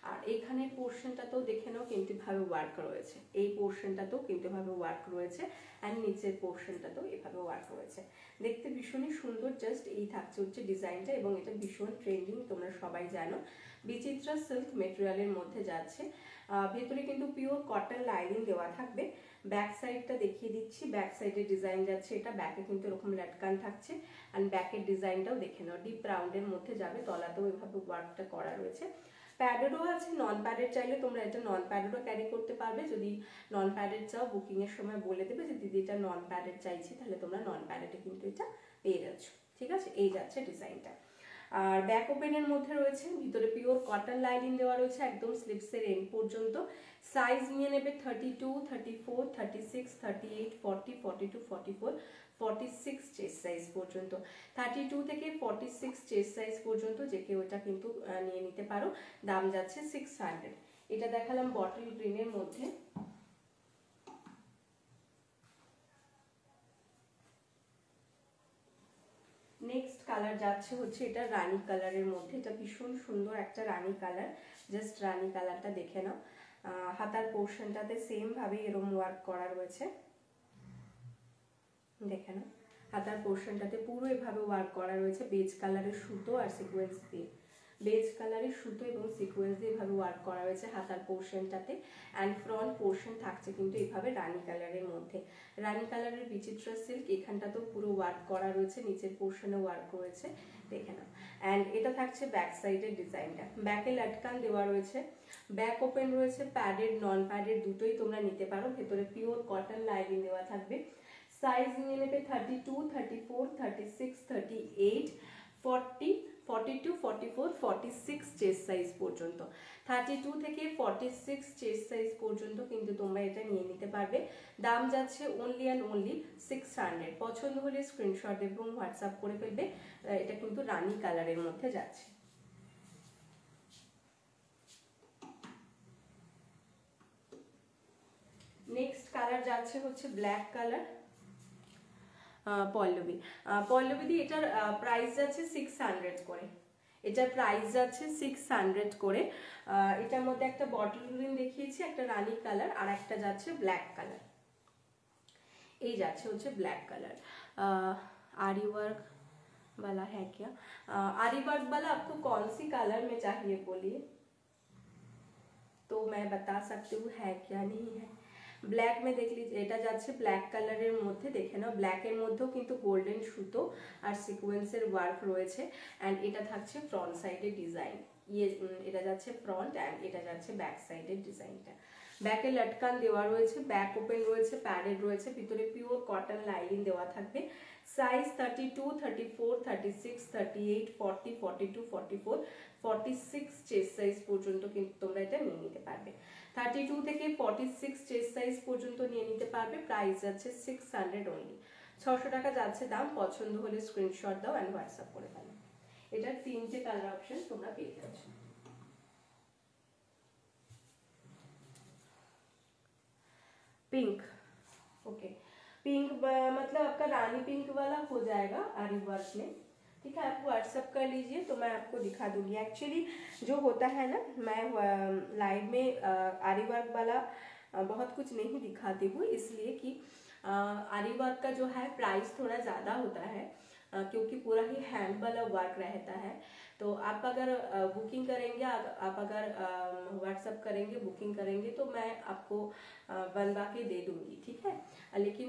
Speaker 1: আর এইখানের পোর্শনটাতেও দেখে নাও কিন্তু ভাবে ওয়ার্ক রয়েছে, এই পোর্শনটাতেও কিন্তু ভাবে ওয়ার্ক রয়েছে, আর নিচের পোর্শনটাতেও এভাবে ওয়ার্ক রয়েছে। দেখতে ভীষণই সুন্দর, জাস্ট এই থাকছে হচ্ছে ডিজাইনটা, এবং এটা ভীষণ ট্রেন্ডিং, তোমরা সবাই জানো। বিচিত্রা সিল্ক মেটেরিয়ালের মধ্যে যাচ্ছে, ভেতরে কিন্তু পিওর কটন লাইনিং দেওয়া থাকবে। ব্যাক সাইডটা দেখিয়ে দিচ্ছি, ব্যাক সাইডের ডিজাইন যাচ্ছে এটা, ব্যাকে কিন্তু এরকম লটকান থাকছে। আর ব্যাকের ডিজাইনটাও দেখে নাও ডিপ রাউন্ডের মধ্যে যাবে, তলাতেও এভাবে ওয়ার্কটা করা রয়েছে। প্যাডেডও আছে, নন প্যাডেড চাইলে তোমরা এটা নন প্যাডেডও ক্যারি করতে পারবে। যদি নন প্যাডেড চাও বুকিং এর সময় বলে দেবে যে দিদি এটা নন প্যাডেড চাইছি, তাহলে তোমরা নন প্যাডেডে কিন্তু এটা পেয়ে যাচ্ছ, ঠিক আছে। এই যাচ্ছে ডিজাইনটা। আর ব্যাক ওপেনের মধ্যে রয়েছে, ভিতরে পিওর কটন লাইনিং দেওয়া রয়েছে একদম স্লিপসের এন্ড পর্যন্ত। সাইজ নিয়ে নেবে 32, 34, 36, 38, 40, 42, 44, 46 চেস্ট সাইজ পর্যন্ত। 32 থেকে 46 চেস্ট সাইজ পর্যন্ত যে কেউ এটা কিন্তু নিয়ে নিতে পারো। দাম যাচ্ছে 600। এটা দেখালাম বটল গ্রিনের মধ্যে। নেক্সট কালার যাচ্ছে হচ্ছে এটা রানী কালারের মধ্যে, এটা ভীষণ সুন্দর একটা রানী কালার, জাস্ট রানী কালারটা দেখে নাও। হাতার পোর্শনটাতে সেম ভাবে এরকম ওয়ার্ক করা রয়েছে, দেখে নাও। হাতার পোর্শনটাতে পুরো এভাবে ওয়ার্ক করা রয়েছে বেজ কালারের সুতো আর সিকোয়েন্স দিয়ে, বেজ কালারের সুতো এবং সিকোয়েন্স দিয়ে এভাবে ওয়ার্ক করা রয়েছে হাতার পোর্শনটাতে। অ্যান্ড ফ্রন্ট পোর্শন থাকছে কিন্তু এভাবে রানী কালারের মধ্যে, রানী কালারের বিচিত্রা সিল্ক। এখানটাতেও পুরো ওয়ার্ক করা রয়েছে, নিচের পোর্শনে ওয়ার্ক রয়েছে, দেখে নাও। অ্যান্ড এটা থাকছে ব্যাক সাইডের ডিজাইনটা, ব্যাকে লটকান দেওয়া রয়েছে, ব্যাক ওপেন রয়েছে, প্যাডেড নন প্যাডেড দুটোই তোমরা নিতে পারো, ভেতরে পিওর কটন লাইনিং দেওয়া থাকবে। সাইজ নিয়ে নেবে 32, 34, 36, 38, 40, 42, 44, 46 চেস্ট সাইজ পর্যন্ত। 32 থেকে 46 চেস্ট সাইজ পর্যন্ত কিন্তু তোমরা এটা নিয়ে নিতে পারবে। দাম যাচ্ছে অনলি অ্যান্ড অনলি 600। পছন্দ হলে স্ক্রিনশট এবং হোয়াটসঅ্যাপ করে ফেলবে। এটা কিন্তু রানী কালারের মধ্যে যাচ্ছে। নেক্সট কালার যাচ্ছে হচ্ছে ব্ল্যাক কালার, পল্লবী। পল্লবী দিয়ে এটার প্রাইস যাচ্ছে 600 করে, এটার প্রাইস যাচ্ছে 600 করে। এটার মধ্যে একটা বটল গ্রিন দেখিয়েছি, একটা রানী কালার, আর একটা যাচ্ছে ব্ল্যাক কালার। এই যাচ্ছে হচ্ছে ব্लैक कलर। आरी वर्क वाला है क्या? आरी वर्क वाला आपको कौन सी कलर में चाहिए बोलिए, तो मैं बता सकती हूँ है क्या नहीं है। ব্ল্যাক মে দেখ लीजिए, এটা যাচ্ছে ব্ল্যাক কালারের মধ্যে, দেখে নাও ব্ল্যাকের মধ্যেও কিন্তু গোল্ডেন সুতো আর সিকোয়েন্সের ওয়ার্ক রয়েছে। অ্যান্ড এটা থাকছে ফ্রন্ট সাইডের ডিজাইন, এটা যাচ্ছে ফ্রন্ট অ্যান্ড এটা যাচ্ছে ব্যাক সাইডের ডিজাইনটা। ব্যাকে লটকান দেওয়া রয়েছে, ব্যাক ওপেন রয়েছে, প্যাডেড রয়েছে, ভিতরে পিওর কটন লাইনিং দেওয়া থাকবে। সাইজ 32, 34, 36, 38, 40, 42, 44, 46 চেস্ট সাইজ পর্যন্ত কিন্তু তোমরা এটা নিয়ে নিতে পারবে। 32 থেকে 46 চেস্ট সাইজ পর্যন্ত নিয়ে নিতে পারবে। প্রাইস যাচ্ছে 600 অনলি, 600 টাকা যাচ্ছে দাম। পছন্দ হলে স্ক্রিনশট দাও অ্যান্ড হোয়াটসঅ্যাপ করে ফেলো। এটার 3টে কালার অপশন তোমরা পেয়ে যাচ্ছ। पिंक, ओके, पिंक मतलब आपका रानी पिंक वाला हो जाएगा आरी वर्क में, ठीक है। आप व्हाट्सअप कर लीजिए तो मैं आपको दिखा दूंगी। एक्चुअली जो होता है ना, मैं लाइव में आरी वर्क वाला बहुत कुछ नहीं दिखाती हूँ, इसलिए कि आरी वर्क का जो है प्राइस थोड़ा ज़्यादा होता है, क्योंकि पूरा ही हैंड वाला वर्क रहता है। तो आप अगर बुकिंग करेंगे, आप अगर व्हाट्सअप करेंगे, बुकिंग करेंगे, तो मैं आपको बनवा के दे दूंगी, ठीक है। लेकिन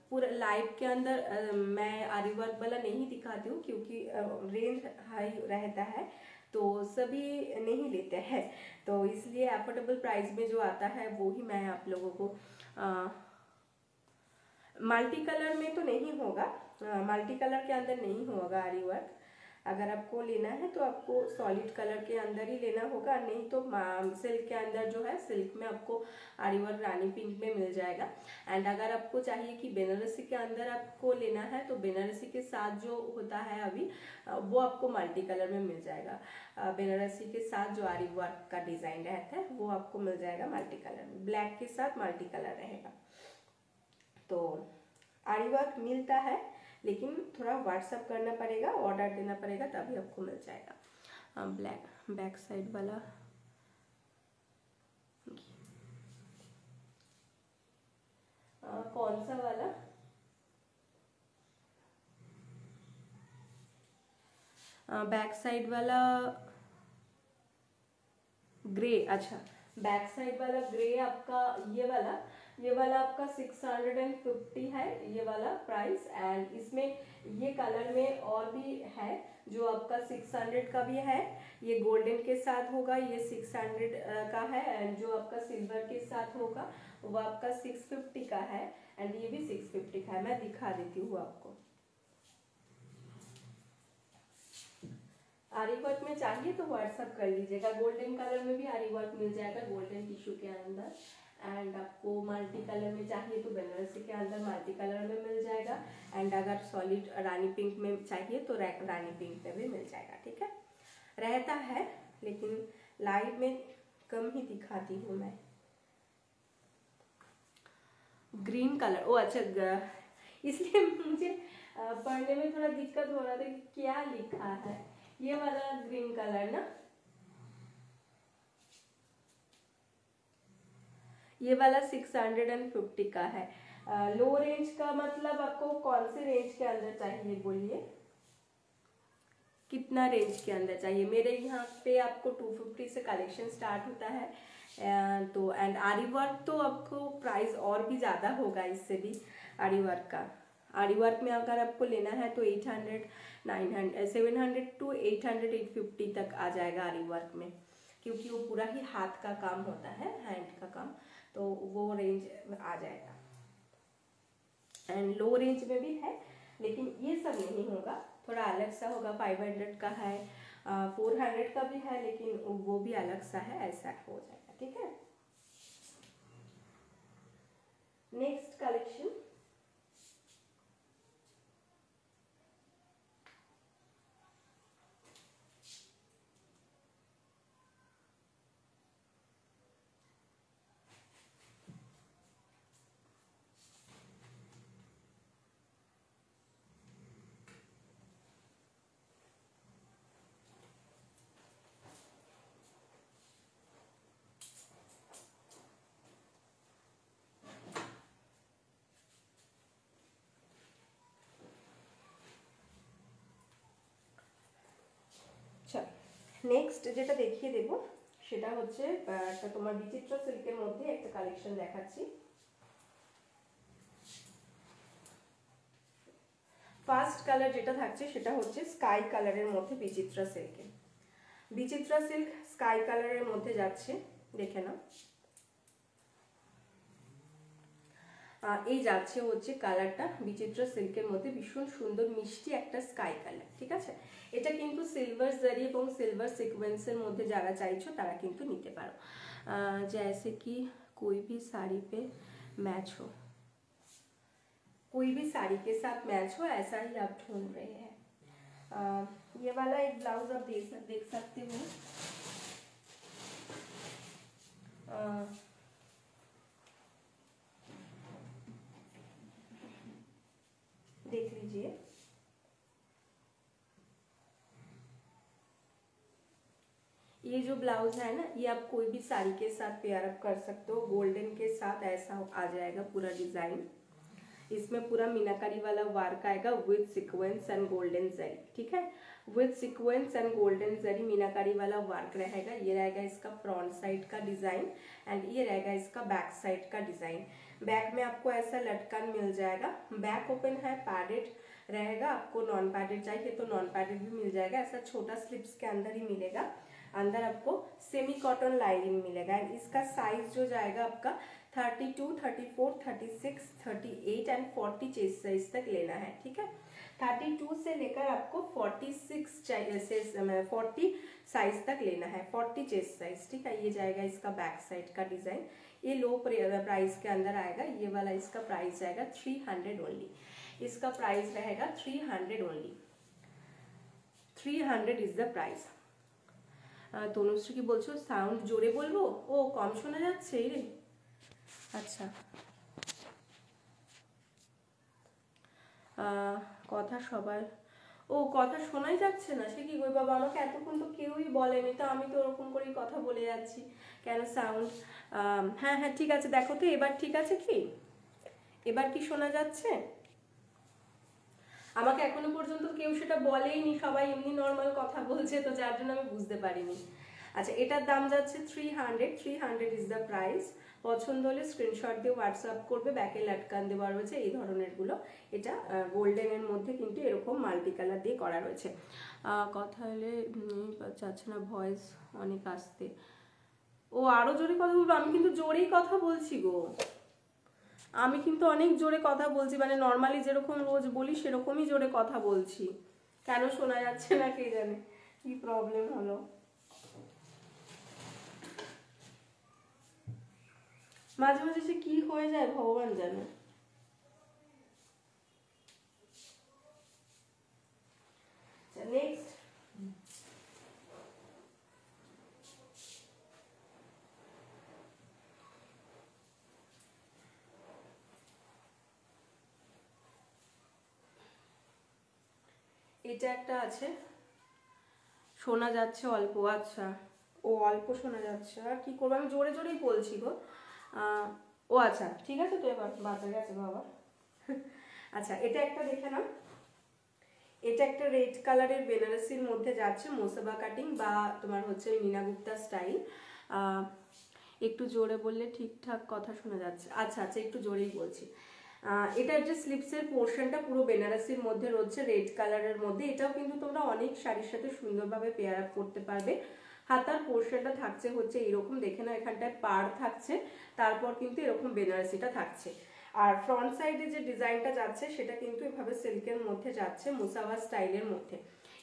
Speaker 1: पूरा लाइव के अंदर मैं आरी वर्क वाला नहीं दिखाती हूँ, क्योंकि रेंज हाई रहता है तो सभी नहीं लेते हैं, तो इसलिए अफोर्डेबल प्राइस में जो आता है वो ही मैं आप लोगों को। मल्टी कलर में तो नहीं होगा, मल्टी कलर के अंदर नहीं होगा आरी वर्क। अगर आपको लेना है तो आपको सॉलिड कलर के अंदर ही लेना होगा, नहीं तो सिल्क के अंदर जो है, सिल्क में आपको आरी वर्क रानी पिंक में मिल जाएगा। एंड अगर आपको चाहिए कि बेनारसी के अंदर आपको लेना है तो बेनारसी के साथ जो होता है अभी वो आपको मल्टी कलर में मिल जाएगा। बेनारसी के साथ जो आरी वर्क का डिजाइन रहता है वो आपको मिल जाएगा मल्टी कलर में, ब्लैक के साथ मल्टी कलर रहेगा। तो आरी वर्क मिलता है, लेकिन थोड़ा व्हाट्सअप करना पड़ेगा, ऑर्डर देना पड़ेगा, तभी आपको मिल जाएगा। ब्लैक बैक साइड वाला, कौन सा वाला? बैक साइड वाला ग्रे, अच्छा बैक साइड वाला ग्रे आपका, ये वाला आपका 650 है ये वाला प्राइस। एंड इसमें ये कलर में और भी है जो आपका 600 का भी है, ये गोल्डन के साथ होगा, ये 600 का है। एंड जो आपका सिल्वर के साथ होगा वो आपका 650 का है, एंड ये भी 650 का है। मैं दिखा देती हूँ आपको। आरी वर्क में चाहिए तो व्हाट्सअप कर लीजिएगा। गोल्डन कलर में भी आरी वर्क मिल जाएगा, गोल्डन टिश्यू के अंदर। एंड आपको मल्टी कलर में चाहिए तो बनारसी के अंदर मल्टी कलर में मिल जाएगा। एंड अगर सॉलिड रानी पिंक में चाहिए तो रानी पिंक में भी मिल जाएगा, ठीक है। रहता है लेकिन लाइव में कम ही दिखाती हूँ मैं। ग्रीन कलर, ओ अच्छा, इसलिए मुझे पढ़ने में थोड़ा दिक्कत हो रहा था कि क्या लिखा है। ये वाला ग्रीन कलर ना, ये वाला 650 का है। लो रेंज का मतलब आपको कौन से रेंज के अंदर चाहिए बोलिए, कितना रेंज के अंदर चाहिए? मेरे यहाँ पे आपको 250 से कलेक्शन स्टार्ट होता है। तो एंड आरी वर्क तो आपको प्राइस और भी ज़्यादा होगा इससे भी, आरी वर्क का आरी वर्क में अगर आपको लेना है तो 800, 900, 700 to 800, 850 तक आ जाएगा आरी वर्क में, क्योंकि वो पूरा ही हाथ का काम होता है, हैंड का काम, तो वो रेंज आ जाएगा। एंड लो रेंज में भी है, लेकिन ये सब नहीं होगा, थोड़ा अलग सा होगा। 500 का है, 400 का भी है, लेकिन वो भी अलग सा है, ऐसा हो जाएगा। ठीक है, नेक्स्ट कलेक्शन, নেক্সট যেটা দেখিয়ে দেব সেটা হচ্ছে একটা তোমার বিচিত্র সিল্কের মধ্যে একটা কালেকশন দেখাচ্ছি। ফার্স্ট কালার যেটা থাকছে সেটা হচ্ছে স্কাই কালারের মধ্যে বিচিত্রা সিল্কে। বিচিত্রা সিল্ক স্কাই কালারের মধ্যে যাচ্ছে, দেখে নাও। এই যাচ্ছে হচ্ছে কালারটা বিচিত্রা সিল্কের মধ্যে, ভীষণ সুন্দর মিষ্টি একটা স্কাই কালার। ঠিক আছে, এটা কিন্তু সিলভার জারি এবং সিলভার সিকোয়েন্সের মধ্যে যারা চাইছো তারা কিন্তু নিতে পারো। जैसे कि कोई भी साड़ी पे मैच हो, कोई भी साड़ी के साथ मैच हो, ऐसा ही आप ढूंढ रहे हैं। ये वाला एक ब्लाउज आप देख सकते हो। देख लीजिए, ये जो ब्लाउज है ना, ये आप कोई भी साड़ी के साथ पेयर अप कर सकते हो। गोल्डन के साथ ऐसा आ जाएगा पूरा डिजाइन, इसमें पूरा मीनाकारी वाला वर्क आएगा विद सीक्वेंस एंड गोल्डन जरी। ठीक है, विद सीक्वेंस एंड गोल्डन जरी मीनाकारी वाला वर्क रहेगा। ये रहेगा इसका फ्रंट साइड का डिजाइन एंड ये रहेगा इसका बैक साइड का डिजाइन। बैक में आपको ऐसा लटकन मिल जाएगा, बैक ओपन है, पैडेड रहेगा। आपको नॉन पैडेड चाहिए तो नॉन पैडेड भी मिल जाएगा, ऐसा छोटा स्लिप्स के अंदर ही मिलेगा। अंदर आपको सेमी कॉटन लाइनिंग मिलेगा। इसका साइज जो जाएगा आपका 32, 34, 36, 38 एंड 40 चेस्ट साइज तक लेना है। ठीक है, 32 से लेकर आपको 46 चाहिए, 40 साइज तक लेना है, 40 चेस्ट साइज। ठीक है, ये जाएगा इसका बैक साइड का डिजाइन। ये लो प्राइस के अंदर आएगा। ये वाला इसका प्राइस जाएगा 300 ओनली। इसका प्राइस रहेगा 300 only. 300 is the price. Tanushree কি বলছো সাউন্ড জোরে বলবো? ও কম শোনা যাচ্ছে রে, আচ্ছা। কথা সবার, ও কথা শোনাই যাচ্ছে না, সে কি গো বাবা, আমাকে এতক্ষণ তো কেউই বলেনি, তো আমি তো ওরকম করেই কথা বলে যাচ্ছি কেন? সাউন্ড হ্যাঁ হ্যাঁ ঠিক আছে, দেখো তো এবার ঠিক আছে কি? এবার কি শোনা যাচ্ছে? আমাকে এখনো পর্যন্ত কেউ সেটা বলেইনি, সবাই এমনি নর্মাল কথা বলছে, তো যার জন্য আমি বুঝতে পারিনি। আচ্ছা, এটার দাম যাচ্ছে 300। 300 ইজ দ্য প্রাইস। পছন্দ হলে স্ক্রিনশট দিয়ে হোয়াটসঅ্যাপ করবে, ব্যাকে লাটকান দেওয়া রয়েছে এই ধরনের গুলো। এটা গোল্ডেনের মধ্যে কিন্তু এরকম মাল্টি কালার দিয়ে করা রয়েছে। কথা হলে যাচ্ছে না, ভয়েস অনেক আসতে। ও আরো জোরে কথা বলবো? আমি কিন্তু জোরেই কথা বলছি গো, আমি কিন্তু অনেক জোরে কথা বলছি, মানে নর্মালি যেরকম রোজ বলি সেরকমই জোরে কথা বলছি। কেন শোনা যাচ্ছে না কে জানে, কি প্রবলেম হলো। মাঝে মাঝে সে কি হয়ে যায় ভগবান জানে। নেক্সট, এটা একটা আছে, শোনা যাচ্ছে অল্প। আচ্ছা, ও অল্প শোনা যাচ্ছে, আর কি করবো, আমি জোরে জোরেই বলছি গো। ও আচ্ছা ঠিক আছে, তো এবার বাঁচা গেছে বাবা। আচ্ছা, এটা একটা দেখে নাও। এটা একটা রেড কালারের বেনারসির মধ্যে যাচ্ছে, মোসাবা কাটিং বা তোমার হচ্ছে मीना गुप्ता স্টাইল। একটু জোরে বললে ঠিকঠাক কথা শোনা যাচ্ছে। আচ্ছা আচ্ছা, একটু জোরেই বলছি। এটার যে স্লিপসের পোর্শনটা পুরো বেনারসির মধ্যে রয়েছে রেড কালারের মধ্যে, এটাও কিন্তু তোমরা অনেক শাড়ির সাথে সুন্দরভাবে পেয়ার আপ করতে পারবে। হাতার পোর্শনটা থাকছে হচ্ছে এরকম, দেখে নাও এখানটায় পাড় থাকছে, তারপর কিন্তু এরকম বেনারসিটা থাকছে। আর ফ্রন্ট সাইডে যে ডিজাইনটা যাচ্ছে সেটা কিন্তু এভাবে সিল্কের মধ্যে যাচ্ছে, মুসাওয়া স্টাইলের মধ্যে।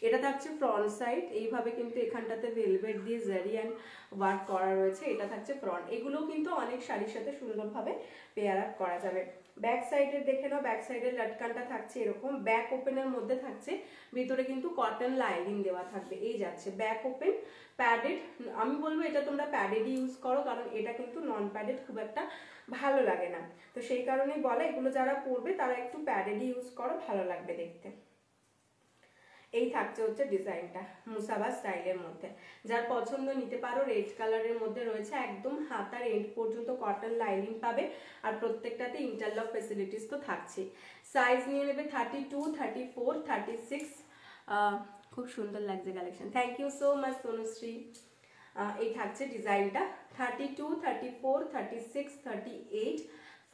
Speaker 1: এটা থাকছে ফ্রন্ট সাইড, এইভাবে কিন্তু এখানটাতে ভেলভেট দিয়ে জারি অ্যান্ড ওয়ার্ক করা রয়েছে, এটা থাকছে ফ্রন্ট। এগুলোও কিন্তু অনেক শাড়ির সাথে সুন্দরভাবে পেয়ার আপ করা যাবে। ব্যাক সাইডের দেখে নাও, ব্যাক সাইডের লাটকানটা থাকছে এরকম, ব্যাক ওপেনের মধ্যে থাকছে, ভিতরে কিন্তু কটন লাইনিং দেওয়া থাকবে। এই যাচ্ছে ব্যাক ওপেন, প্যাডেড। আমি বলবো এটা তোমরা প্যাডেডই ইউজ করো, কারণ এটা কিন্তু নন প্যাডেড খুব একটা ভালো লাগে না, তো সেই কারণেই বলা এগুলো যারা পরবে তারা একটু প্যাডেডই ইউজ করো, ভালো লাগবে দেখতে। এই থাকছে হচ্ছে ডিজাইনটা মুসাবা স্টাইলের মধ্যে, যার পছন্দ নিতে পারো। রেড কালারের মধ্যে রয়েছে, একদম হাতার এন্ড পর্যন্ত কটন লাইনিং পাবে, আর প্রত্যেকটাতে ইন্টারলক ফেসিলিটিস তো থাকছে। সাইজ নিয়ে নেবে 32, 34, 36। খুব সুন্দর লাগছে collection. Thank you so much Tanushree. এই থাকছে ডিজাইনটা 32, 34, 36, 38,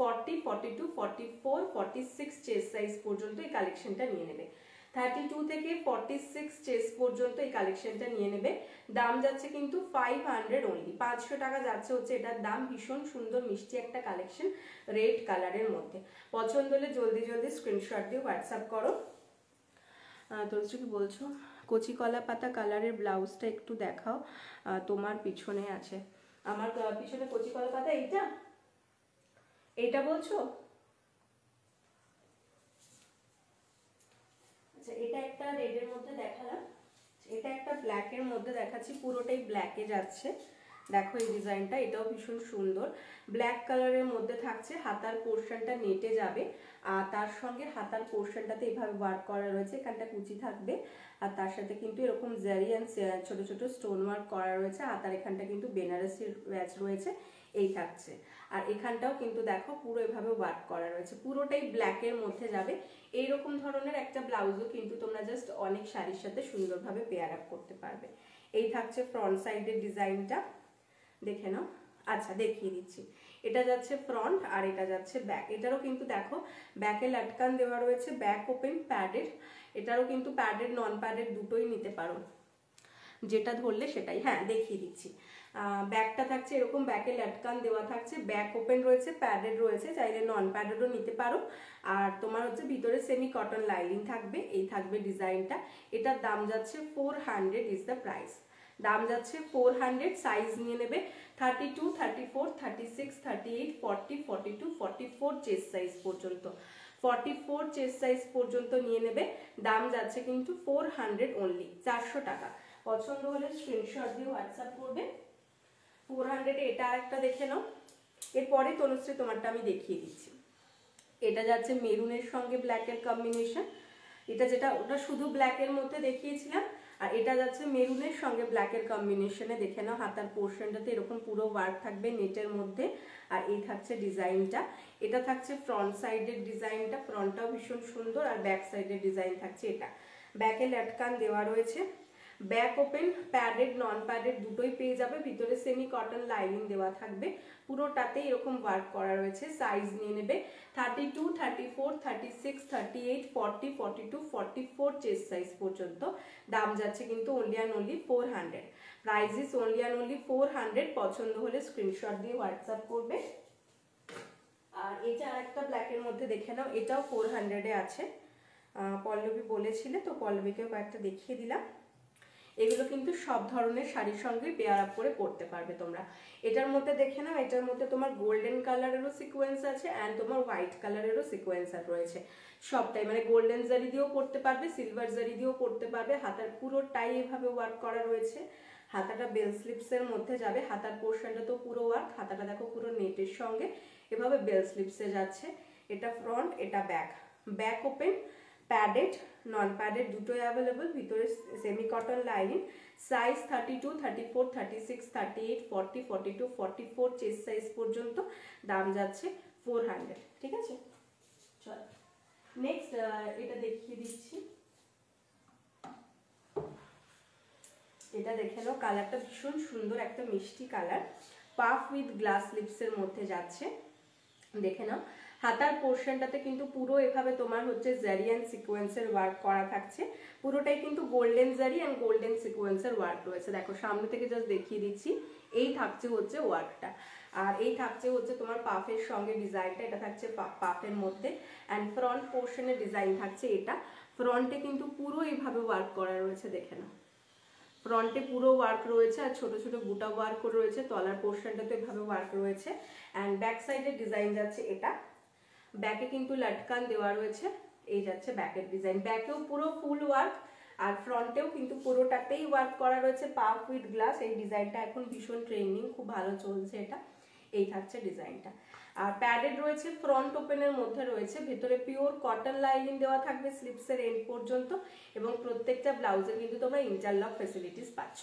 Speaker 1: 40, 42, 44, 46 চেস্ট সাইজ পর্যন্ত এই কালেকশনটা নিয়ে নেবে। 32 থেকে 46 চেস্ট পর্যন্ত এই কালেকশনটা নিয়ে নেবে। দাম যাচ্ছে কিন্তু 500 অনলি, 500 টাকা যাচ্ছে হচ্ছে এটার দাম। ভীষণ সুন্দর মিষ্টি একটা কালেকশন রেড কালারের মধ্যে। পছন্দ হলে জলদি জলদি স্ক্রিনশট দিয়ে হোয়াটসঅ্যাপ করো। তোর কি বলছো, কচি কলা পাতা কালারের ব্লাউজটা একটু দেখাও। তোমার পিছনে আছে, আমার পিছনে কচি কলা পাতা, এইটা এইটা বলছো? আচ্ছা, এটা একটা রেডের মধ্যে দেখালাম, এটা একটা ব্ল্যাকের মধ্যে দেখাচ্ছি, পুরোটাই ব্ল্যাকে যাচ্ছে। দেখো এই ডিজাইনটা, এটাও ভীষণ সুন্দর, ব্ল্যাক কালারের মধ্যে থাকছে। হাতার পোর্শনটা নেটে যাবে, আর তার সঙ্গে হাতার পোর্শনটাতে এভাবে ওয়ার্ক করা রয়েছে, এখানটা কুচি থাকবে, আর তার সাথে কিন্তু এরকম জারি অ্যান্ড ছোট ছোট স্টোন ওয়ার্ক করা রয়েছে। হাতার এখানটা কিন্তু বেনারসি ব্যাচ রয়েছে, এই থাকছে। আর এখানটাও কিন্তু দেখো পুরো এভাবে ওয়ার্ক করা রয়েছে, পুরোটাই ব্ল্যাকের মধ্যে যাবে। এইরকম ধরনের একটা ব্লাউজও কিন্তু তোমরা জাস্ট অনেক শাড়ির সাথে সুন্দরভাবে পেয়ার আপ করতে পারবে। এই থাকছে ফ্রন্ট সাইডের ডিজাইনটা, দেখে নাও। আচ্ছা, দেখিয়ে দিচ্ছি। এটা যাচ্ছে ফ্রন্ট আর এটা যাচ্ছে ব্যাক। এটারও কিন্তু দেখো ব্যাকে লাটকান দেওয়া রয়েছে, ব্যাক ওপেন, প্যাডেড। এটারও কিন্তু প্যাডেড নন প্যাডেড দুটোই নিতে পারো, যেটা ধরলে সেটাই। হ্যাঁ, দেখিয়ে দিচ্ছি। ব্যাকটা থাকছে এরকম, ব্যাকে লাটকান দেওয়া থাকছে, ব্যাক ওপেন রয়েছে, প্যাডেড রয়েছে, চাইলে নন প্যাডেডও নিতে পারো। আর তোমার হচ্ছে ভিতরে সেমি কটন লাইনিং থাকবে, এই থাকবে ডিজাইনটা। এটার দাম যাচ্ছে 400 ইজ দ্য প্রাইস। দাম যাচ্ছে 400। সাইজ নিয়ে নেবে 32, 34, 36, 38, 40, 42, 44 চেস্ট সাইজ পর্যন্ত। 44 চেস্ট সাইজ পর্যন্ত নিয়ে নেবে। দাম যাচ্ছে কিন্তু 400 অনলি, 400 টাকা। পছন্দ হলে স্ক্রিনশট দিয়ে হোয়াটসঅ্যাপ করবে। 400 এ এটা আরেকটা দেখে নাও। এরপরে তনুশ্রী তোমারটা আমি দেখিয়ে দিচ্ছি। এটা যাচ্ছে মেরুনের সঙ্গে ব্ল্যাকের কম্বিনেশন। এটা যেটা ওটা শুধু ব্ল্যাকের মধ্যে দেখিয়েছিলাম, আর এটা যাচ্ছে মেরুনের সঙ্গে ব্ল্যাকের কম্বিনেশনে। দেখে নাও হাতার পোর্শনটাতে এরকম পুরো ওয়ার্ক থাকবে নেটের মধ্যে, আর এই থাকছে ডিজাইনটা। এটা থাকছে ফ্রন্ট সাইডের ডিজাইনটা, ফ্রন্টটাও ভীষণ সুন্দর, আর ব্যাক সাইডের ডিজাইন থাকছে এটা। ব্যাকে লাটকান দেওয়া রয়েছে, back open, padded non padded দুটোই পেয়ে যাবে। ভিতরে সেমি কটন লাইনিং দেওয়া থাকবে, পুরোটাতে এরকম ওয়ার্ক করা রয়েছে। সাইজ নিয়ে নেবে 32, 34, 36, 38, 40, 42, 44 চেস্ট সাইজ পর্যন্ত। দাম যাচ্ছে কিন্তু only and only 400। Price is only and only 400। পছন্দ হলে স্ক্রিনশট দিয়ে হোয়াটসঅ্যাপ করবে। আর এটা আরেকটা ব্ল্যাকের মধ্যে দেখে নাও, এটাও 400 এ আছে। পল্লবী বলেছিলে তো, পল্লবীকেও কয়েকটা দেখিয়ে দিলাম। এগুলো কিন্তু সব ধরনের শাড়ির সঙ্গে পেয়ার আপ করে পরতে পারবে তোমরা। এটার মধ্যে দেখে নাও, এটার মধ্যে তোমার গোল্ডেন কালারেরও সিকোয়েন্স আছে অ্যান্ড তোমার হোয়াইট কালারেরও সিকোয়েন্স রয়েছে। সবটাই মানে গোল্ডেন জারি দিয়েও পরতে পারবে, সিলভার জারি দিয়েও পরতে পারবে। হাতার পুরোটাই এভাবে ওয়ার্ক করা রয়েছে। হাতাটা বেল স্লিপসের মধ্যে যাবে, হাতার পোর্শনটা তো পুরো ওয়ার্ক। হাতাটা দেখো পুরো নেটের সঙ্গে এভাবে বেল স্লিপসে যাচ্ছে। এটা ফ্রন্ট, এটা back. Back open, padded non padded দুটোই অ্যাভেলেবল। ভিতরে semi cotton lining. Size 32, 34, 36, 38, 40, 42, 44 chest size পর্যন্ত। দাম যাচ্ছে 400। ঠিক আছে, চলো নেক্সট এটা দেখিয়ে দিচ্ছি। এটা দেখে নাও, কালারটা ভীষণ সুন্দর, একটা মিষ্টি কালার, পাফ উইথ গ্লাস লিপসের মধ্যে যাচ্ছে। দেখে নাও, হাতার পোর্শনটাতে কিন্তু পুরো এভাবে তোমার হচ্ছে জারি অ্যান্ড সিকোয়েন্সের ওয়ার্ক করা থাকছে, পুরোটাই কিন্তু গোল্ডেন জারি অ্যান্ড গোল্ডেন সিকোয়েন্সের ওয়ার্ক রয়েছে। দেখো সামনে থেকে জাস্ট দেখিয়ে দিচ্ছি, এই থাকছে হচ্ছে ওয়ার্কটা। আর এই থাকছে হচ্ছে তোমার পাফের সঙ্গে ডিজাইনটা, এটা থাকছে পাফের মধ্যে, অ্যান্ড ফ্রন্ট পোর্শনের ডিজাইন থাকছে এটা। ফ্রন্টে কিন্তু পুরো এইভাবে ওয়ার্ক করা রয়েছে, দেখে নাও ফ্রন্টে পুরো ওয়ার্ক রয়েছে, আর ছোট ছোট বুটা ওয়ার্ক রয়েছে, তলার পোর্শনটাতে এভাবে ওয়ার্ক রয়েছে। অ্যান্ড ব্যাক সাইডের ডিজাইন যাচ্ছে এটা, ব্যাকে কিন্তু লাটকান দেওয়া রয়েছে, এই যাচ্ছে ব্যাকের ডিজাইন, ব্যাকেও পুরো ফুল ওয়ার্ক, আর ফ্রন্টেও কিন্তু পুরোটাতেই ওয়ার্ক করা রয়েছে পাফ উইথ গ্লাস। এই ডিজাইনটা এখন ভীষণ ট্রেন্ডিং, খুব ভালো চলছে এটা। এই থাকছে ডিজাইনটা। আর প্যাডেড রয়েছে, ফ্রন্ট ওপেনের মধ্যে রয়েছে, ভেতরে পিওর কটন লাইনিং দেওয়া থাকবে স্লিপসের এন্ড পর্যন্ত, এবং প্রত্যেকটা ব্লাউজে কিন্তু তোমরা ইন্টারলক ফ্যাসিলিটিস পাচ্ছ।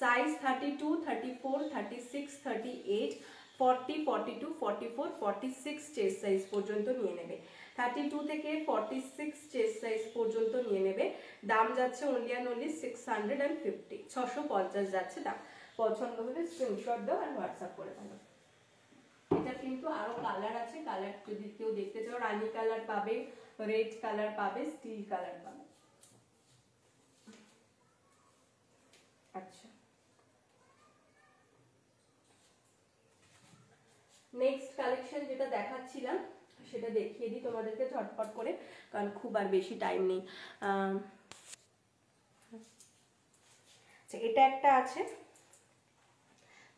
Speaker 1: সাইজ 32, 34, 36, 38, 40, 42, 44, 46 চেস্ট সাইজ পর্যন্ত নিয়ে নেবে। 32 থেকে 46 চেস্ট সাইজ পর্যন্ত নিয়ে নেবে। দাম যাচ্ছে অনলি অ্যান্ড অনলি 650, 650 যাচ্ছে দাম। পছন্দ হলে স্ক্রিনশট দাও আর হোয়াটসঅ্যাপ করে দাও। এটা কিন্তু আরো কালার আছে, কালার যদি কেউ দেখতে চাও, রানী কালার পাবে, রেড কালার পাবে, স্টিল কালার পাবে। আচ্ছা, নেক্সট কালেকশন যেটা দেখাচ্ছিলাম সেটা দেখিয়ে দিই তোমাদেরকে ঝটপট করে, কারণ খুব আর বেশি টাইম নেই। এটা একটা আছে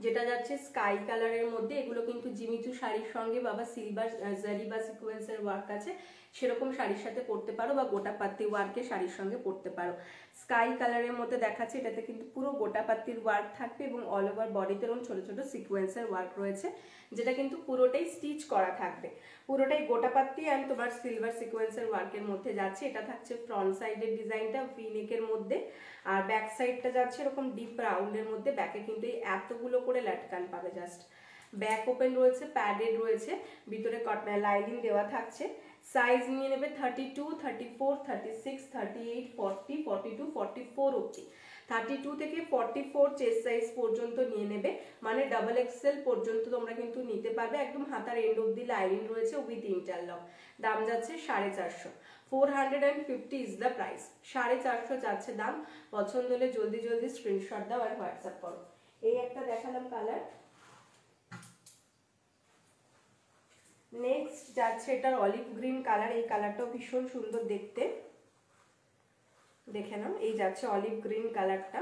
Speaker 1: যেটা যাচ্ছে স্কাই কালারের মধ্যে, এগুলো কিন্তু জিমিচু শাড়ির সঙ্গে বাবা সিলভার জারি বা সিকোয়েন্সের ওয়ার্ক আছে সেরকম শাড়ির সাথে পরতে পারো, বা গোটা পাত্তি ওয়ার্কের শাড়ির সঙ্গে পরতে পারো। স্কাই কালারের মধ্যে দেখাচ্ছে, এটাতে কিন্তু পুরো গোটা পাত্তির ওয়ার্ক থাকবে, এবং অল ওভার বডিতে এরকম ছোট ছোট সিকোয়েন্সের ওয়ার্ক রয়েছে, যেটা কিন্তু পুরোটাই স্টিচ করা থাকবে, পুরোটাই গোটা পাত্তি অ্যান্ড তোমার সিলভার সিকোয়েন্সের ওয়ার্কের মধ্যে যাচ্ছে। এটা থাকছে ফ্রন্ট সাইডের ডিজাইনটা ভি নেকের মধ্যে, আর ব্যাক সাইডটা যাচ্ছে এরকম ডিপ রাউন্ডের মধ্যে, ব্যাকে কিন্তু এতগুলো করে লাটকান পাবে জাস্ট। ব্যাক ওপেন রয়েছে, প্যাডেড রয়েছে, ভিতরে কটন লাইনিং দেওয়া থাকছে। সাইজ নিয়ে নেবে 32, 34, 36, 38, 40, 42, 44 অবধি। 32 থেকে 44 চেস্ট সাইজ পর্যন্ত নিয়ে নেবে, মানে ডাবল এক্সেল পর্যন্ত তোমরা কিন্তু নিতে পারবে। একদম হাতার এন্ড অবধি লাইনিং রয়েছে উইথ ইন্টারলক। দাম যাচ্ছে 450, 450 ইজ দ্য প্রাইস। 450 যাচ্ছে দাম। পছন্দ হলে জলদি জলদি স্ক্রিনশট দাও আর হোয়াটসঅ্যাপ করো। এই একটা দেখালাম কালার। নেক্সট যাচ্ছে এটার অলিভ গ্রিন কালার, এই কালারটাও ভীষণ সুন্দর দেখতে, দেখে নাও। এই যাচ্ছে অলিভ গ্রিন কালারটা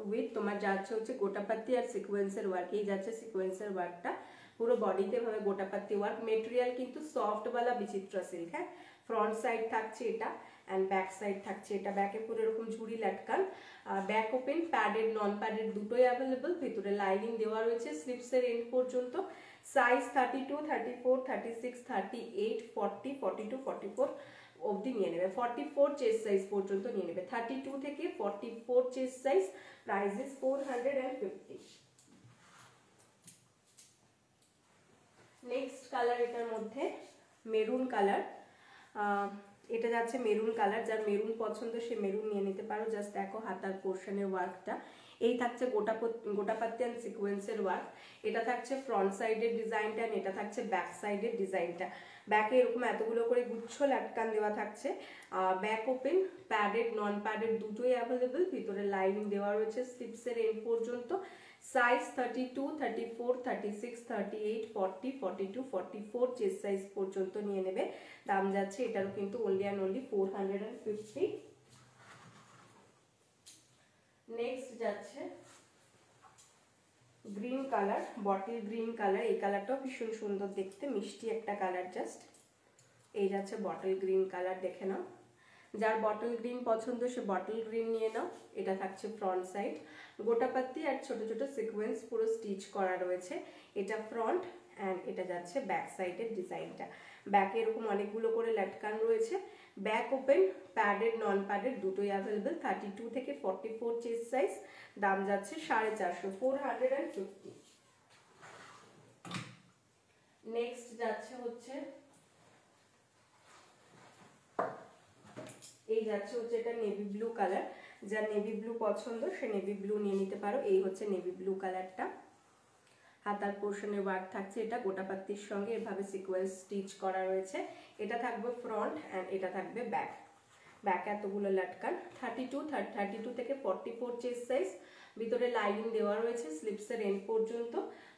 Speaker 1: উইথ তোমার যাচ্ছে হচ্ছে গোটাপাত্তি আর সিকোয়েন্সের ওয়ার্ক, এই যাচ্ছে সিকোয়েন্সের ওয়ার্কটা, পুরো বডিতে ভাবে গোটাপাত্তি ওয়ার্ক। মেটেরিয়াল কিন্তু সফট বালা বিচিত্রা সিল্ক। হ্যাঁ, ফ্রন্ট সাইড থাকছে এটা, অ্যান্ড ব্যাক সাইড থাকছে এটা, ব্যাকে পুরো এরকম ঝুড়ি লাটকান। Back open, padded non padded দুটোই অ্যাভেলেবল, ভেতরে লাইনিং দেওয়া রয়েছে স্লিপসের এন্ড পর্যন্ত। সাইজ 32, 34, 36, 38, 40, 42, 44 অবধি নিয়ে নেবে। 44 চেস্ট সাইজ পর্যন্ত নিয়ে নেবে। 32 থেকে 44 chest size, price is 450। Next colour এটার মধ্যে মেরুন কালার, এটা যাচ্ছে মেরুন কালার, যার মেরুন পছন্দ সে মেরুন নিয়ে নিতে পারো। জাস্ট দেখো হাতার পোর্শনের ওয়ার্কটা, এই থাকছে গোটাপাত্তি অ্যান্ড সিকোয়েন্সের ওয়ার্ক। এটা থাকছে ফ্রন্ট সাইডের ডিজাইনটা, আর এটা থাকছে ব্যাক সাইডের ডিজাইনটা। ব্যাকে এরকম এতগুলো করে গুচ্ছ লাটকান দেওয়া থাকছে। Back open, padded non padded দুটোই অ্যাভেলেবল, ভিতরে লাইনিং দেওয়া রয়েছে স্লিপসের এন্ড পর্যন্ত। সাইজ 32, 34, 36, 38, 40, 42, 44 চেস্ট সাইজ পর্যন্ত নিয়ে নেবে। দাম যাচ্ছে এটারও কিন্তু অনলি অ্যান্ড অনলি 450। নেক্সট যাচ্ছে green colour, bottle green colour, এই কালারটাও ভীষণ সুন্দর দেখতে, মিষ্টি একটা কালার জাস্ট। এই যাচ্ছে বটল গ্রিন কালার, দেখে নাও। যার বটল গ্রিন পছন্দ সে বটল গ্রিন নিয়ে নাও। এটা থাকছে ফ্রন্ট সাইড, গোটাপাত্তি আর ছোট ছোট সিকোয়েন্স পুরো স্টিচ করা রয়েছে। এটা ফ্রন্ট, অ্যান্ড এটা যাচ্ছে ব্যাক সাইডের ডিজাইনটা। ব্যাকে এরকম অনেকগুলো করে লাটকান রয়েছে। Back open, padded non padded দুটোই অ্যাভেলেবল। 32 থেকে 44 চেস্ট সাইজ, দাম যাচ্ছে 450, 450। নেক্সট যাচ্ছে হচ্ছে এই যাচ্ছে হচ্ছে এটা নেভি ব্লু কালার, যার নেভি ব্লু পছন্দ সে নেভি ব্লু নিয়ে নিতে পারো। এই হচ্ছে নেভি ব্লু কালারটা। হাতার পোর্শনের ওয়ার্ক থাকছে, এটা গোটা পাত্তির সঙ্গে এভাবে সিকোয়েন্স স্টিচ করা রয়েছে। এটা থাকবে ফ্রন্ট অ্যান্ড এটা থাকবে ব্যাক। ব্যাক এতগুলো লাটকান, 32 থেকে 44 চেস্ট সাইজ, ভিতরে লাইনিং দেওয়া রয়েছে স্লিপসের এন্ড পর্যন্ত।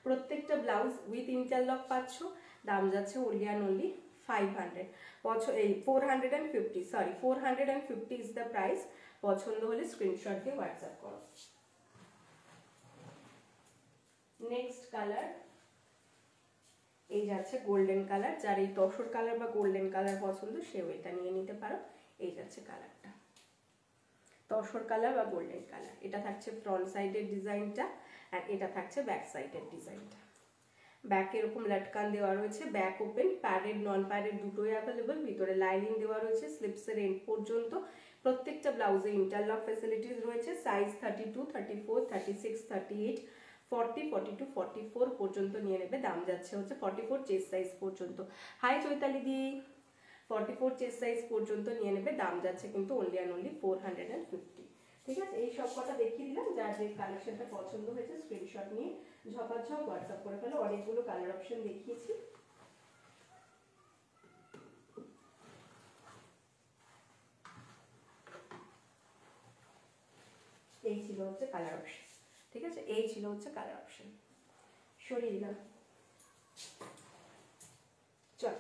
Speaker 1: প্রত্যেকটা ব্লাউজ উইথ ইন্টারলক পাচ্ছ। দাম যাচ্ছে অনলি অ্যান্ড অনলি 500, এই 450 ইজ দ্য প্রাইস। পছন্দ হলে স্ক্রিনশট দিয়ে হোয়াটসঅ্যাপ করো। নেক্সট কালার, এই যাচ্ছে গোল্ডেন কালার। যার এই তসর কালার বা গোল্ডেন কালার পছন্দ সেও এটা নিয়ে নিতে পারো। এই যাচ্ছে কালারটা, তসর কালার বা গোল্ডেন কালার। এটা থাকছে ফ্রন্ট সাইডের ডিজাইনটা আর এটা থাকছে ব্যাক সাইডের ডিজাইনটা। ব্যাক এরকম লাটকান দেওয়া রয়েছে, back open, padded non padded দুটোই অ্যাভেলেবল। ভিতরে লাইনিং দেওয়া রয়েছে স্লিপসের এন্ড পর্যন্ত। প্রত্যেকটা ব্লাউজে ইন্টারলক ফ্যাসিলিটিস রয়েছে। সাইজ 32, 34, 36, 38, 40, 42, 44 পর্যন্ত নিয়ে নেবে। দাম যাচ্ছে হচ্ছে 44 চেস্ট সাইজ পর্যন্ত। হাই চৈতালি দি, 44 চেস্ট সাইজ পর্যন্ত নিয়ে নেবে। দাম যাচ্ছে কিন্তু অনলি অ্যান্ড অনলি 450। ঠিক আছে, এই সব কটা দেখিয়ে দিলাম। যার যে কালেকশনটা পছন্দ হয়েছে স্ক্রিনশট নিয়ে ঝপাঝপ হোয়াটসঅ্যাপ করে ফেলো। অনেকগুলো কালার অপশন দেখিয়েছি। এই ছিল হচ্ছে কালার অপশন। ঠিক আছে, এই ছিল হচ্ছে কালার অপশন। সরিয়ে দিলাম। চল,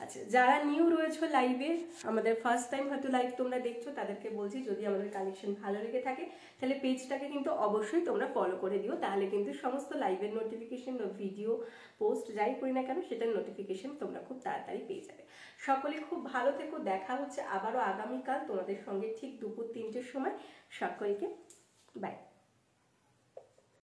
Speaker 1: আচ্ছা, যারা নিউ রয়েছে লাইভে, আমাদের ফার্স্ট টাইম হয়তো লাইভ তোমরা দেখছো, তাদেরকে বলছি যদি আমাদের কালেকশন ভালো লেগে থাকে তাহলে পেজটাকে কিন্তু অবশ্যই তোমরা ফলো করে দিও। তাহলে কিন্তু সমস্ত লাইভের নোটিফিকেশন, ভিডিও পোস্ট যাই করি না কেন সেটার নোটিফিকেশন তোমরা খুব তাড়াতাড়ি পেয়ে যাবে। সকলে খুব ভালো থেকো। দেখা হচ্ছে আবারও আগামীকাল তোমাদের সঙ্গে ঠিক দুপুর 3টের সময়। সকলকে বাই।